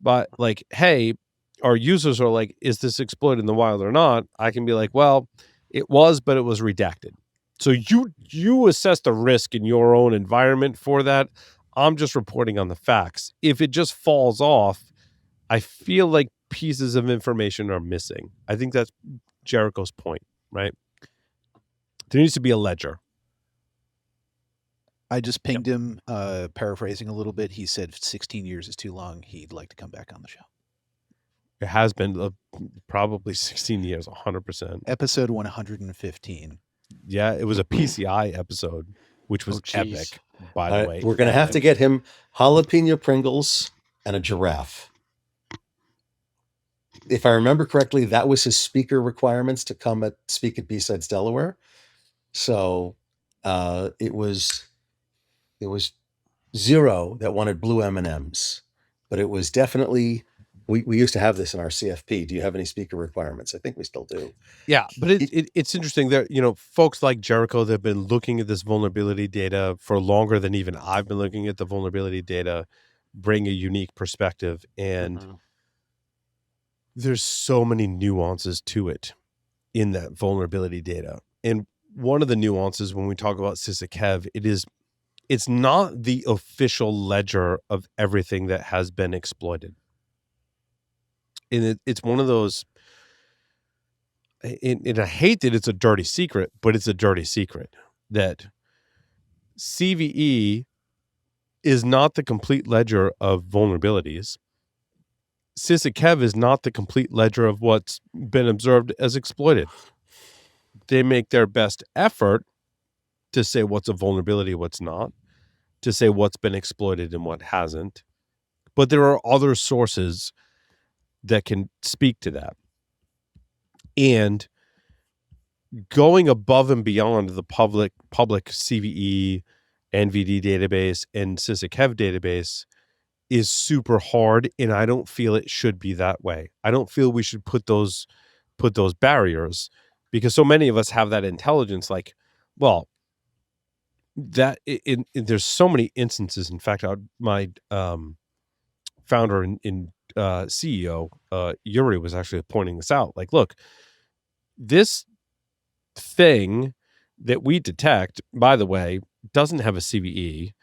but like, hey, our users are like, is this exploited in the wild or not? I can be like, well, it was, but it was redacted. So you assess the risk in your own environment for that. I'm just reporting on the facts. If it just falls off, I feel like pieces of information are missing. I think that's Jericho's point, right? There needs to be a ledger. I just pinged him, paraphrasing a little bit. He said 16 years is too long. He'd like to come back on the show. It has been probably 16 years, 100%. Episode 115. Yeah, it was a PCI episode, which was epic, by the way. We're going to have to get him jalapeno Pringles and a giraffe. If I remember correctly, that was his speaker requirements to come speak at B-Sides Delaware. So it was Zero that wanted blue M&Ms, but it was definitely, we used to have this in our CFP. Do you have any speaker requirements? I think we still do. Yeah, but it's interesting that, folks like Jericho, they've been looking at this vulnerability data for longer than even I've been looking at the vulnerability data, bring a unique perspective. And there's so many nuances to it in that vulnerability data. And one of the nuances when we talk about CISA Kev, it's not the official ledger of everything that has been exploited. And it's one of those, and I hate that it's a dirty secret, but it's a dirty secret that CVE is not the complete ledger of vulnerabilities. CISA is not the complete ledger of what's been observed as exploited. They make their best effort to say what's a vulnerability, what's not, to say what's been exploited and what hasn't. But there are other sources that can speak to that. And going above and beyond the public CVE, NVD database, and CISA database is super hard, and I don't feel it should be that way. I don't feel we should put those barriers, because so many of us have that intelligence. Like, well, that there's so many instances. In fact, my founder and CEO Yuri was actually pointing this out. Like, look, this thing that we detect, by the way, doesn't have a CVE.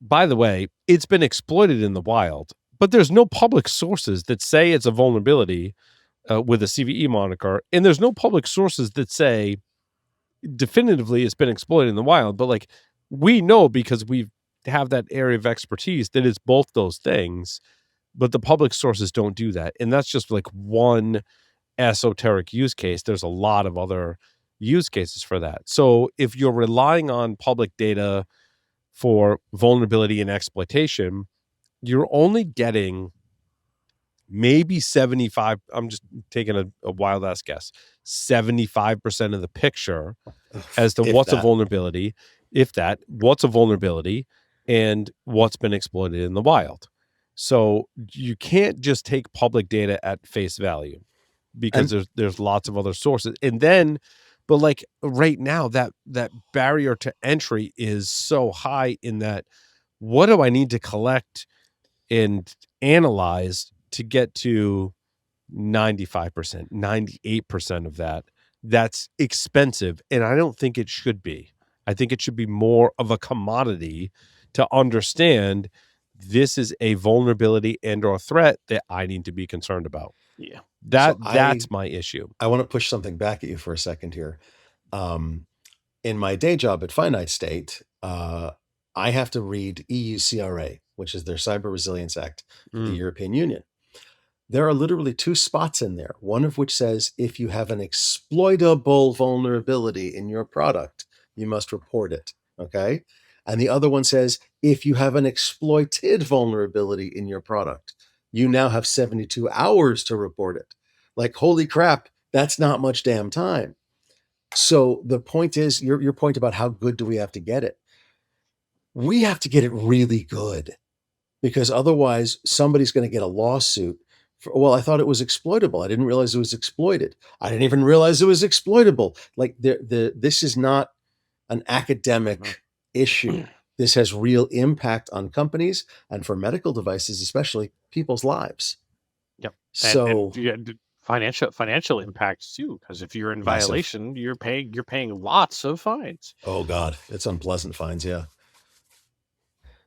By the way, it's been exploited in the wild, but there's no public sources that say it's a vulnerability with a CVE moniker, and there's no public sources that say definitively it's been exploited in the wild. But like, we know, because we have that area of expertise, that it's both those things, but the public sources don't do that. And that's just like one esoteric use case. There's a lot of other use cases for that. So if you're relying on public data for vulnerability and exploitation, you're only getting maybe 75, I'm just taking a wild ass guess, 75% of the picture as to what's a vulnerability, what's a vulnerability and what's been exploited in the wild. So you can't just take public data at face value, because there's lots of other sources. And then, but like right now, that barrier to entry is so high, in that, what do I need to collect and analyze to get to 95%, 98% of that? That's expensive. And I don't think it should be. I think it should be more of a commodity to understand this is a vulnerability and or threat that I need to be concerned about. Yeah. That's my issue. I want to push something back at you for a second here. In my day job at Finite State, I have to read EU CRA, which is their Cyber Resilience Act of the European Union. There are literally two spots in there, one of which says, if you have an exploitable vulnerability in your product, you must report it, okay? And the other one says, if you have an exploited vulnerability in your product, you now have 72 hours to report it. Like, holy crap, that's not much damn time. So the point is, your point about how good do we have to get it? We have to get it really good, because otherwise somebody's going to get a lawsuit. Well, I thought it was exploitable. I didn't realize it was exploited. I didn't even realize it was exploitable. Like, this is not an academic issue. This has real impact on companies, and for medical devices, especially, people's lives. Yep. So and financial impacts too, because if you're in violation, you're paying lots of fines. Oh God, it's unpleasant fines. Yeah.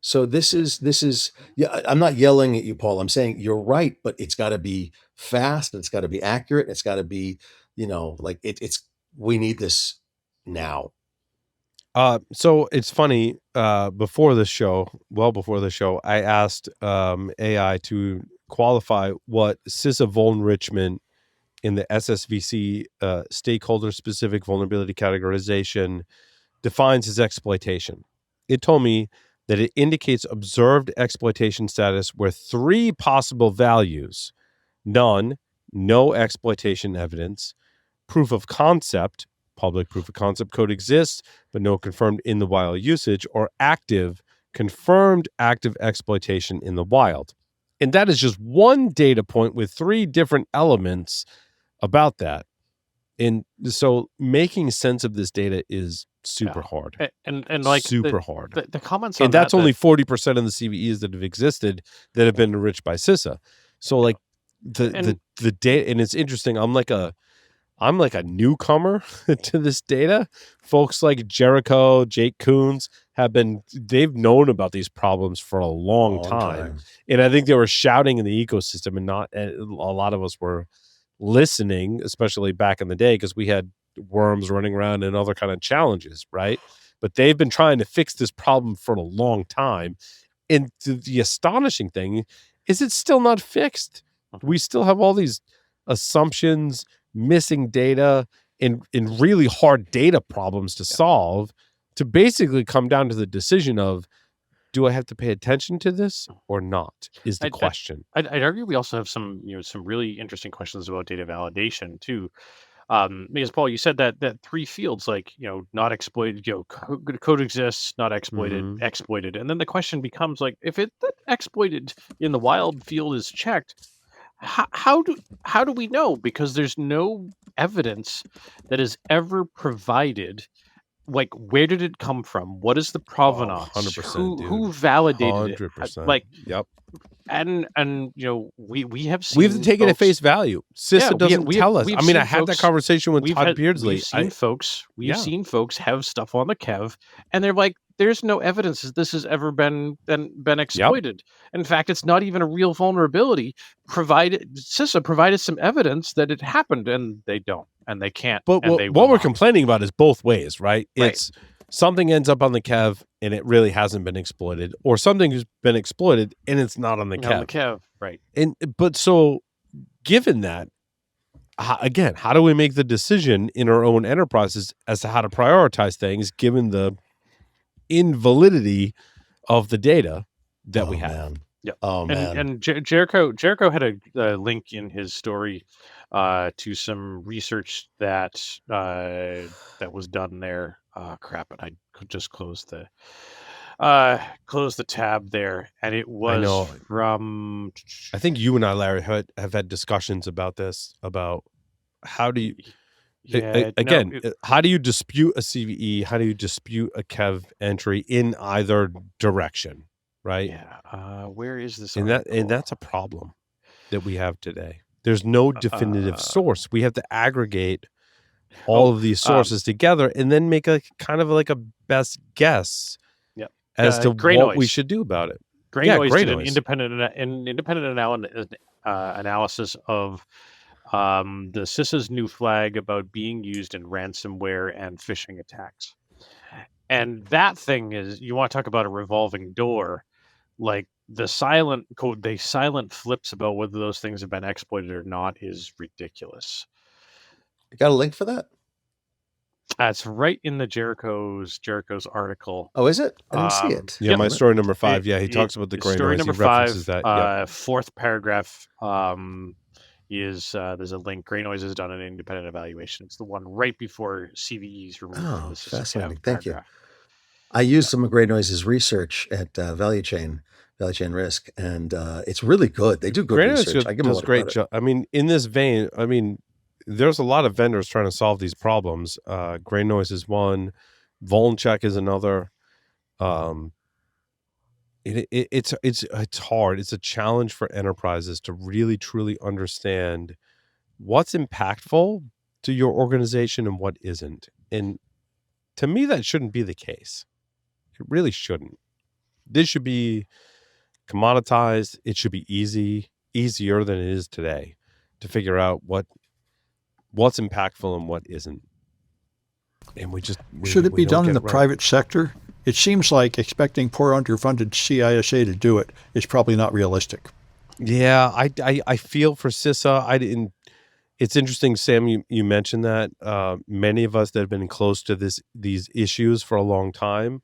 So this is yeah. I'm not yelling at you, Paul. I'm saying you're right, but it's got to be fast. And it's got to be accurate. It's got to be, like it's. We need this now. So it's funny. Before the show, I asked AI to qualify what CISA vulnerable in the SSVC stakeholder-specific vulnerability categorization defines as exploitation. It told me that it indicates observed exploitation status where three possible values: none, no exploitation evidence; proof of concept, public proof of concept code exists, but no confirmed in the wild usage; or active, confirmed active exploitation in the wild. And that is just one data point with three different elements about that. And so making sense of this data is super hard. And like super hard. The comments on and that's only 40% of the CVEs that have existed that have been enriched by CISA. So like the data, and it's interesting. I'm like a newcomer to this data. Folks like Jericho, Jake Koons they've known about these problems for a long time. And I think they were shouting in the ecosystem, and a lot of us were listening, especially back in the day, because we had worms running around and other kind of challenges, right? But they've been trying to fix this problem for a long time. And the astonishing thing is it's still not fixed. We still have all these assumptions, missing data, and really hard data problems to solve to basically come down to the decision of, do I have to pay attention to this or not, is the question. I'd argue we also have some really interesting questions about data validation too. Because Paul, you said that 3 fields, like, not exploited, code exists, not exploited, exploited. And then the question becomes, like, if that exploited in the wild field is checked, how do we know? Because there's no evidence that is ever provided. Like, where did it come from? What is the provenance? 100%, who validated 100%. it? Like, yep. And we have seen, we have to take it at face value. CISA doesn't tell us. I mean, I had that conversation with Todd Beardsley. We've seen folks have stuff on the Kev, and they're like, there's no evidence that this has ever been exploited. Yep. In fact, it's not even a real vulnerability. CISA provided some evidence that it happened, and they don't, and they can't. But what we're complaining about is both ways, right? It's something ends up on the Kev and it really hasn't been exploited, or something has been exploited and it's not on the Kev. On the Kev, right? But so, given that, again, how do we make the decision in our own enterprises as to how to prioritize things, given the invalidity of the data that we have? Man. Yeah. Oh man. And Jericho had a link in his story to some research that was done there. Crap! And I could just close the tab there, and it was from. I think you and I, Larry, have had discussions about this. About how do you, how do you dispute a CVE? How do you dispute a Kev entry in either direction? Right? Yeah. Where is this? And that's a problem that we have today. There's no definitive source. We have to aggregate all of these sources together and then make a kind of like a best guess as to what we should do about it. Gray Noise did an independent analysis of the CISA's new flag about being used in ransomware and phishing attacks. And that thing is, you want to talk about a revolving door, like the silent flips about whether those things have been exploited or not is ridiculous. You got a link for that? It's right in the Jericho's article. Oh, is it? I didn't see it. Yeah, my story number 5. He talks about the gray story noise. Number he references 5, that. Fourth paragraph is there's a link. Gray Noise has done an independent evaluation. It's the one right before CVEs removed. Oh, fascinating. Thank you. I used some of Gray Noise's research at Value Chain Risk, and it's really good. They do good research. I give them a great job. I mean, in this vein, there's a lot of vendors trying to solve these problems. Gray Noise is one. Vulncheck is another. It's hard. It's a challenge for enterprises to really truly understand what's impactful to your organization and what isn't. And to me, that shouldn't be the case. It really shouldn't. This should be commoditized. It should be easier than it is today to figure out what's impactful and what isn't. And should it be done in the private sector? It seems like expecting poor underfunded CISA to do it is probably not realistic. Yeah, I feel for CISA. It's interesting, Sam, you mentioned that. Many of us that have been close to these issues for a long time,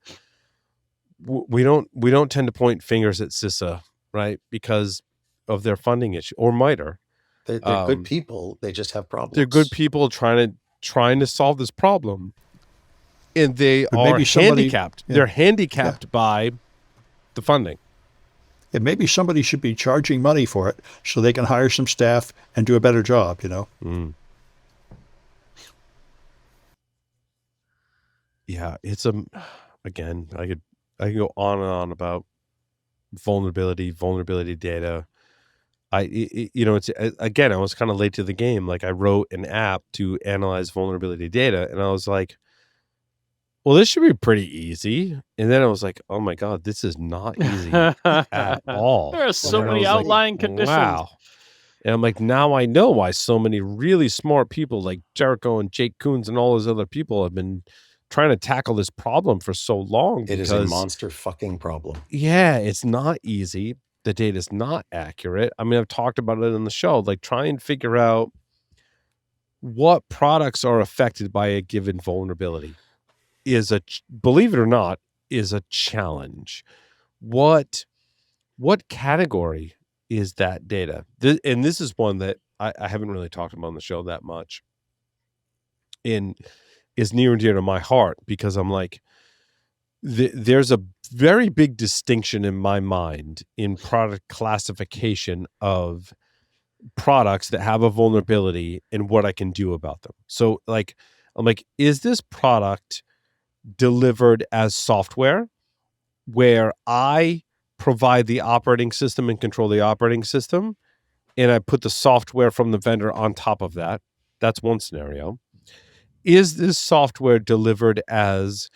we don't tend to point fingers at CISA, right? Because of their funding issue, or MITRE. They're good people. They just have problems. They're good people trying to solve this problem. And they are handicapped. Yeah. They're handicapped by the funding. And maybe somebody should be charging money for it so they can hire some staff and do a better job, Mm. Yeah, it's again, I could go on and on about vulnerability data. It's again, I was kind of late to the game. Like, I wrote an app to analyze vulnerability data, and I was like, well, this should be pretty easy. And then I was like, oh my God, this is not easy at all. There are so many outlying conditions. Wow. And I'm like, now I know why so many really smart people like Jericho and Jake Koons and all those other people have been trying to tackle this problem for so long. It is a monster fucking problem. Yeah, it's not easy. the data is not accurate. I mean, I've talked about it in the show, like try and figure out what products are affected by a given vulnerability believe it or not, is a challenge. What category is that data? And this is one that I haven't really talked about on the show that much, and is near and dear to my heart, because I'm like, there's a very big distinction in my mind in product classification of products that have a vulnerability and what I can do about them. So like, I'm like, is this product delivered as software where I provide the operating system and control the operating system, and I put the software from the vendor on top of that? That's one scenario. Is this software delivered as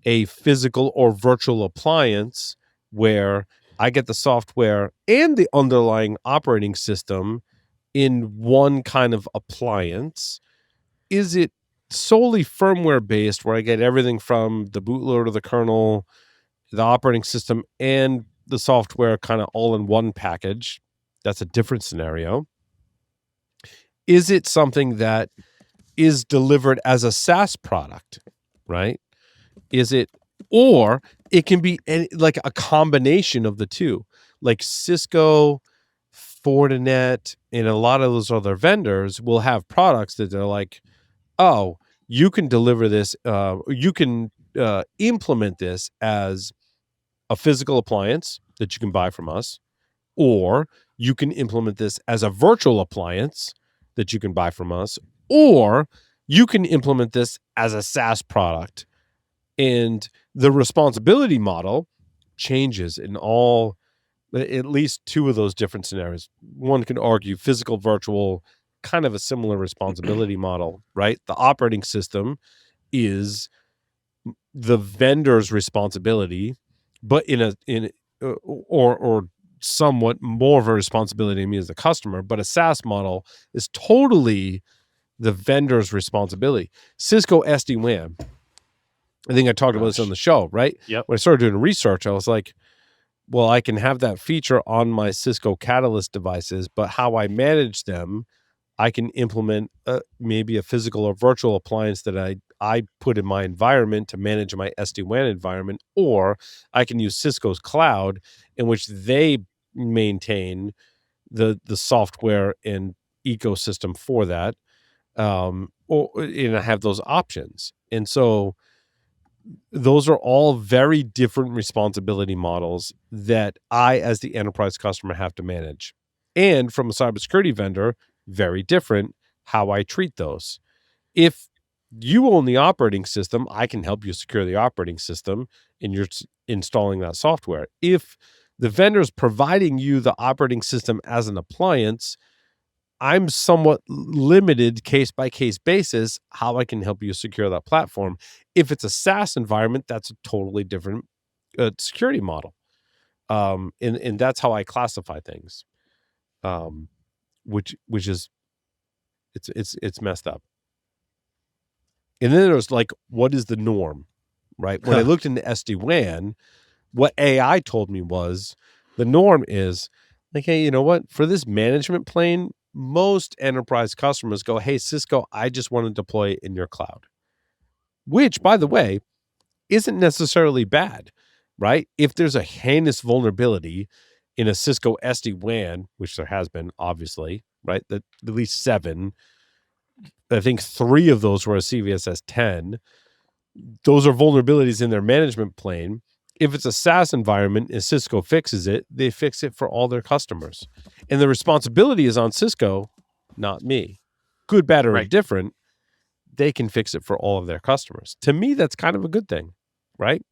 a physical or virtual appliance where I get the software and the underlying operating system in one kind of appliance? Is it solely firmware based where I get everything from the bootloader, the kernel, the operating system, and the software kind of all in one package? That's a different scenario. Is it something that is delivered as a SaaS product, right? Or it can be like a combination of the two, like Cisco, Fortinet, and a lot of those other vendors will have products that they're like, oh, you can deliver this, you can implement this as a physical appliance that you can buy from us, or you can implement this as a virtual appliance that you can buy from us, or you can implement this as a SaaS product. And the responsibility model changes in at least two of those different scenarios. One can argue physical, virtual, kind of a similar responsibility model, right? The operating system is the vendor's responsibility, but or somewhat more of a responsibility to me as the customer. But a SaaS model is totally the vendor's responsibility. Cisco SD-WAN, I think I talked about this on the show, right? Yep. When I started doing research, I was like, well, I can have that feature on my Cisco Catalyst devices, but how I manage them, I can implement maybe a physical or virtual appliance that I put in my environment to manage my SD-WAN environment, or I can use Cisco's cloud in which they maintain the software and ecosystem for that. And I have those options. And so those are all very different responsibility models that I, as the enterprise customer, have to manage. And from a cybersecurity vendor, very different how I treat those. If you own the operating system, I can help you secure the operating system and you're installing that software. If the vendor is providing you the operating system as an appliance, I'm somewhat limited case by case basis how I can help you secure that platform. If it's a SaaS environment, that's a totally different security model. And that's how I classify things. Which is it's messed up. And then there's like, what is the norm, right? When I looked into SD-WAN, what AI told me was the norm is like, hey, you know what? For this management plane, most enterprise customers go, hey, Cisco, I just want to deploy it in your cloud. Which, by the way, isn't necessarily bad, right? If there's a heinous vulnerability in a Cisco SD-WAN, which there has been, obviously, right? At least 7. I think 3 of those were a CVSS 10. Those are vulnerabilities in their management plane. If it's a SaaS environment and Cisco fixes it, they fix it for all their customers. And the responsibility is on Cisco, not me. Good, bad, or indifferent, they can fix it for all of their customers. To me, that's kind of a good thing, right?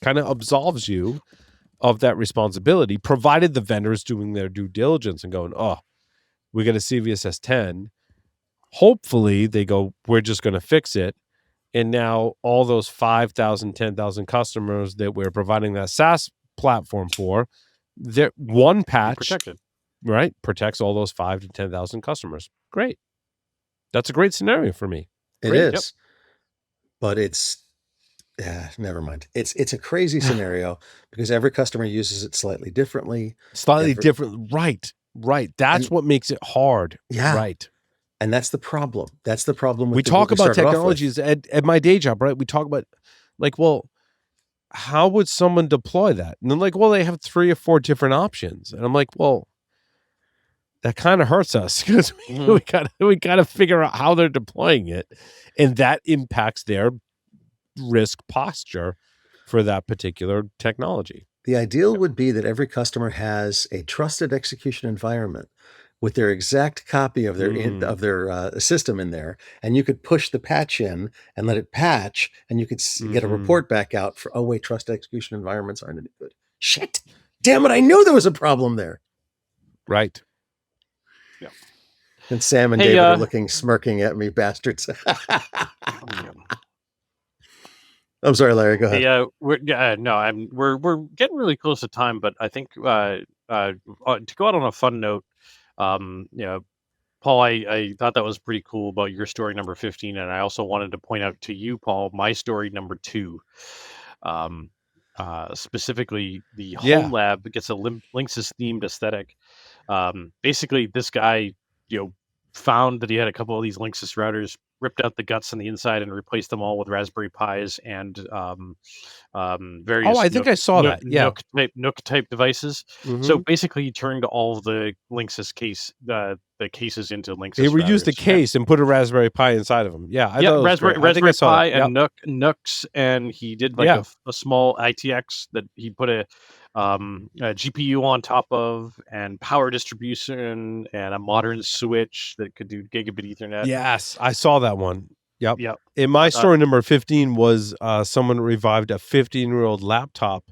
Kind of absolves you of that responsibility, provided the vendor is doing their due diligence and going, oh, we got a CVSS 10. Hopefully they go, we're just going to fix it. And now all those 5,000, 10,000 customers that we're providing that SaaS platform for, they're one patch, protected, right? Protects all those 5,000 to 10,000 customers. Great. That's a great scenario for me. It Great. is. Yep. But it's Yeah, never mind. It's a crazy scenario because every customer uses it slightly differently. Different. Right. That's what makes it hard. Yeah. Right. And that's the problem. That's the problem with we talk about technologies at my day job, right? We talk about like, well, how would someone deploy that? And then like, well, they have 3 or 4 different options. And I'm like, well, that kind of hurts us because we gotta figure out how they're deploying it. And that impacts their risk posture for that particular technology. The ideal would be that every customer has a trusted execution environment with their exact copy of their system in there, and you could push the patch in and let it patch, and you could get a report back out for, oh wait, trusted execution environments aren't any good. Shit, damn it! I knew there was a problem there. Right. Yeah. And Sam and David are looking, smirking at me, bastards. I'm sorry, Larry. Go ahead. Yeah, we're getting really close to time, but I think to go out on a fun note, Paul, I thought that was pretty cool about your story number 15, and I also wanted to point out to you, Paul, my story number 2. Specifically, the home lab gets a Linksys themed aesthetic. Basically, this guy, found that he had a couple of these Linksys routers, ripped out the guts on the inside, and replaced them all with Raspberry Pis and various. Oh, I think I saw that. Yeah, Nook type devices. Mm-hmm. So basically, he turned all of the Linksys the cases into Linksys. He reused the case and put a Raspberry Pi inside of them. Yeah, Raspberry Pi and Nooks, and he did like a small ITX that he put a GPU on top of, and power distribution, and a modern switch that could do gigabit Ethernet. Yes, I saw that one. Yep. In my story number 15 was someone revived a 15-year-old laptop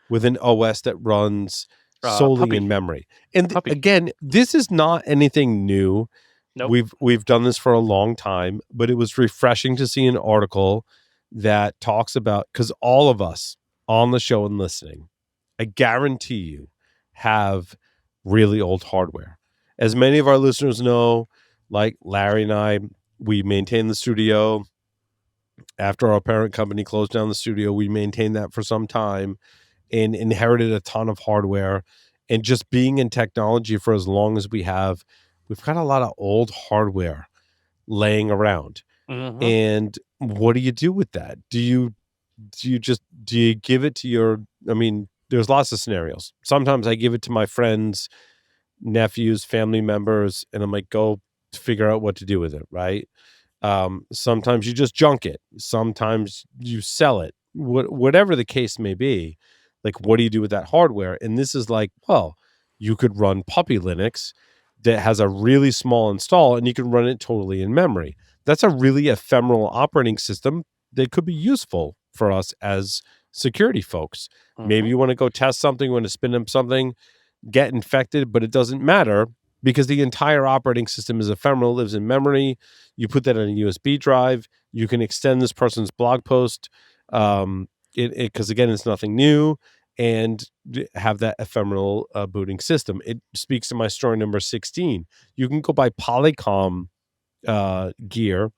with an OS that runs solely in memory. And again, this is not anything new. Nope. We've done this for a long time, but it was refreshing to see an article that talks about, because all of us on the show and listening, I guarantee you, have really old hardware. As many of our listeners know, like Larry and I, we maintain the studio. After our parent company closed down the studio, we maintained that for some time and inherited a ton of hardware. And just being in technology for as long as we have, we've got a lot of old hardware laying around. Mm-hmm. And what do you do with that? Do you give it to your, there's lots of scenarios. Sometimes I give it to my friends, nephews, family members, and I'm like, go figure out what to do with it, right? Sometimes you just junk it. Sometimes you sell it. Whatever the case may be, like, what do you do with that hardware? And this is like, well, you could run Puppy Linux that has a really small install, and you can run it totally in memory. That's a really ephemeral operating system that could be useful for us as security folks. Mm-hmm. Maybe you want to go test something, you want to spin up something, get infected, but it doesn't matter because the entire operating system is ephemeral, lives in memory. You put that on a USB drive. You can extend this person's blog post because, again, it's nothing new, and have that ephemeral booting system. It speaks to my story number 16. You can go buy Polycom gear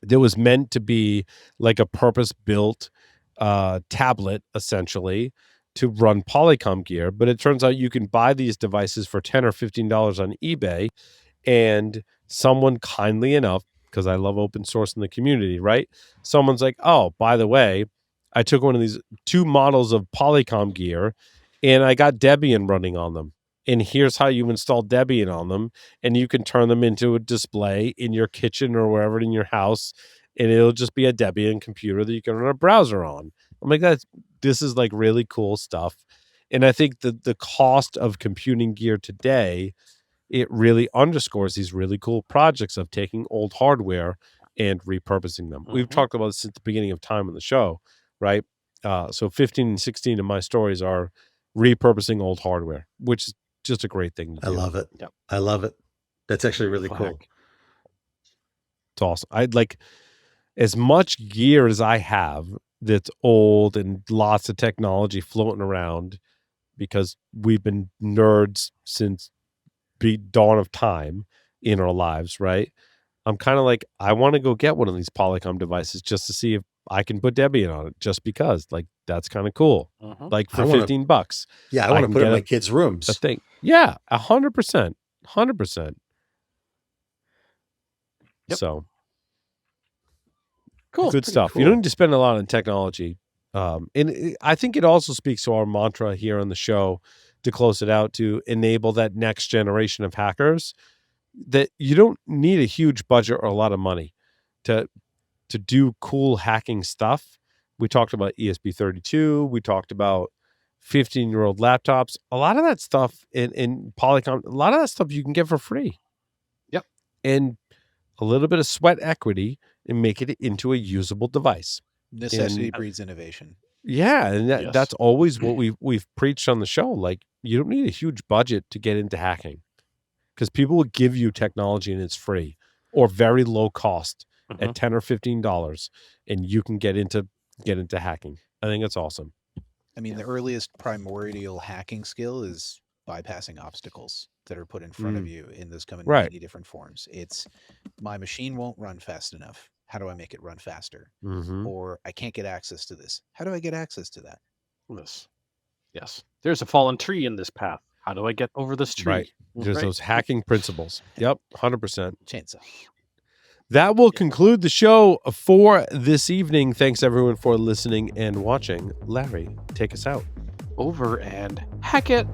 that was meant to be like a purpose-built tablet, essentially, to run Polycom gear. But it turns out you can buy these devices for $10 or $15 on eBay, and someone kindly enough, because I love open source in the community, right? Someone's like, oh, by the way, I took one of these 2 models of Polycom gear and I got Debian running on them. And here's how you install Debian on them. And you can turn them into a display in your kitchen or wherever in your house. And it'll just be a Debian computer that you can run a browser on. I'm like, this is like really cool stuff. And I think that the cost of computing gear today, it really underscores these really cool projects of taking old hardware and repurposing them. Mm-hmm. We've talked about this since the beginning of time on the show, right? So 15 and 16 of my stories are repurposing old hardware, which is just a great thing to do. I love it. Yep. I love it. That's actually really cool. It's awesome. I'd like as much gear as I have that's old and lots of technology floating around, because we've been nerds since the dawn of time in our lives, right? I'm kind of like, I want to go get one of these Polycom devices just to see if I can put Debian on it just because, like, that's kind of cool. Mhm. Like for I wanna- $15. Yeah, I want to can put it in get my a- kids' rooms. The thing. Yeah, 100%. 100%. Yep. So Cool. good Pretty stuff. You cool. don't need to spend a lot on technology. I think it also speaks to our mantra here on the show to close it out, to enable that next generation of hackers, that you don't need a huge budget or a lot of money to do cool hacking stuff. We talked about ESP32. We talked about 15-year-old laptops. A lot of that stuff in Polycom, a lot of that stuff you can get for free. Yep. And a little bit of sweat equity and make it into a usable device. Necessity breeds innovation. Yeah, and Yes. that's always what we've preached on the show. Like, you don't need a huge budget to get into hacking, because people will give you technology and it's free or very low cost at $10 or $15, and you can get into hacking. I think it's awesome. I mean, the earliest primordial hacking skill is bypassing obstacles that are put in front of you, and those come in many different forms. It's, my machine won't run fast enough. How do I make it run faster? Or I can't get access to this. How do I get access to that? Yes. There's a fallen tree in this path. How do I get over this tree? Right. There's those hacking principles. Yep, 100%. Chainsaw. That will conclude the show for this evening. Thanks, everyone, for listening and watching. Larry, take us out. Over and hack it.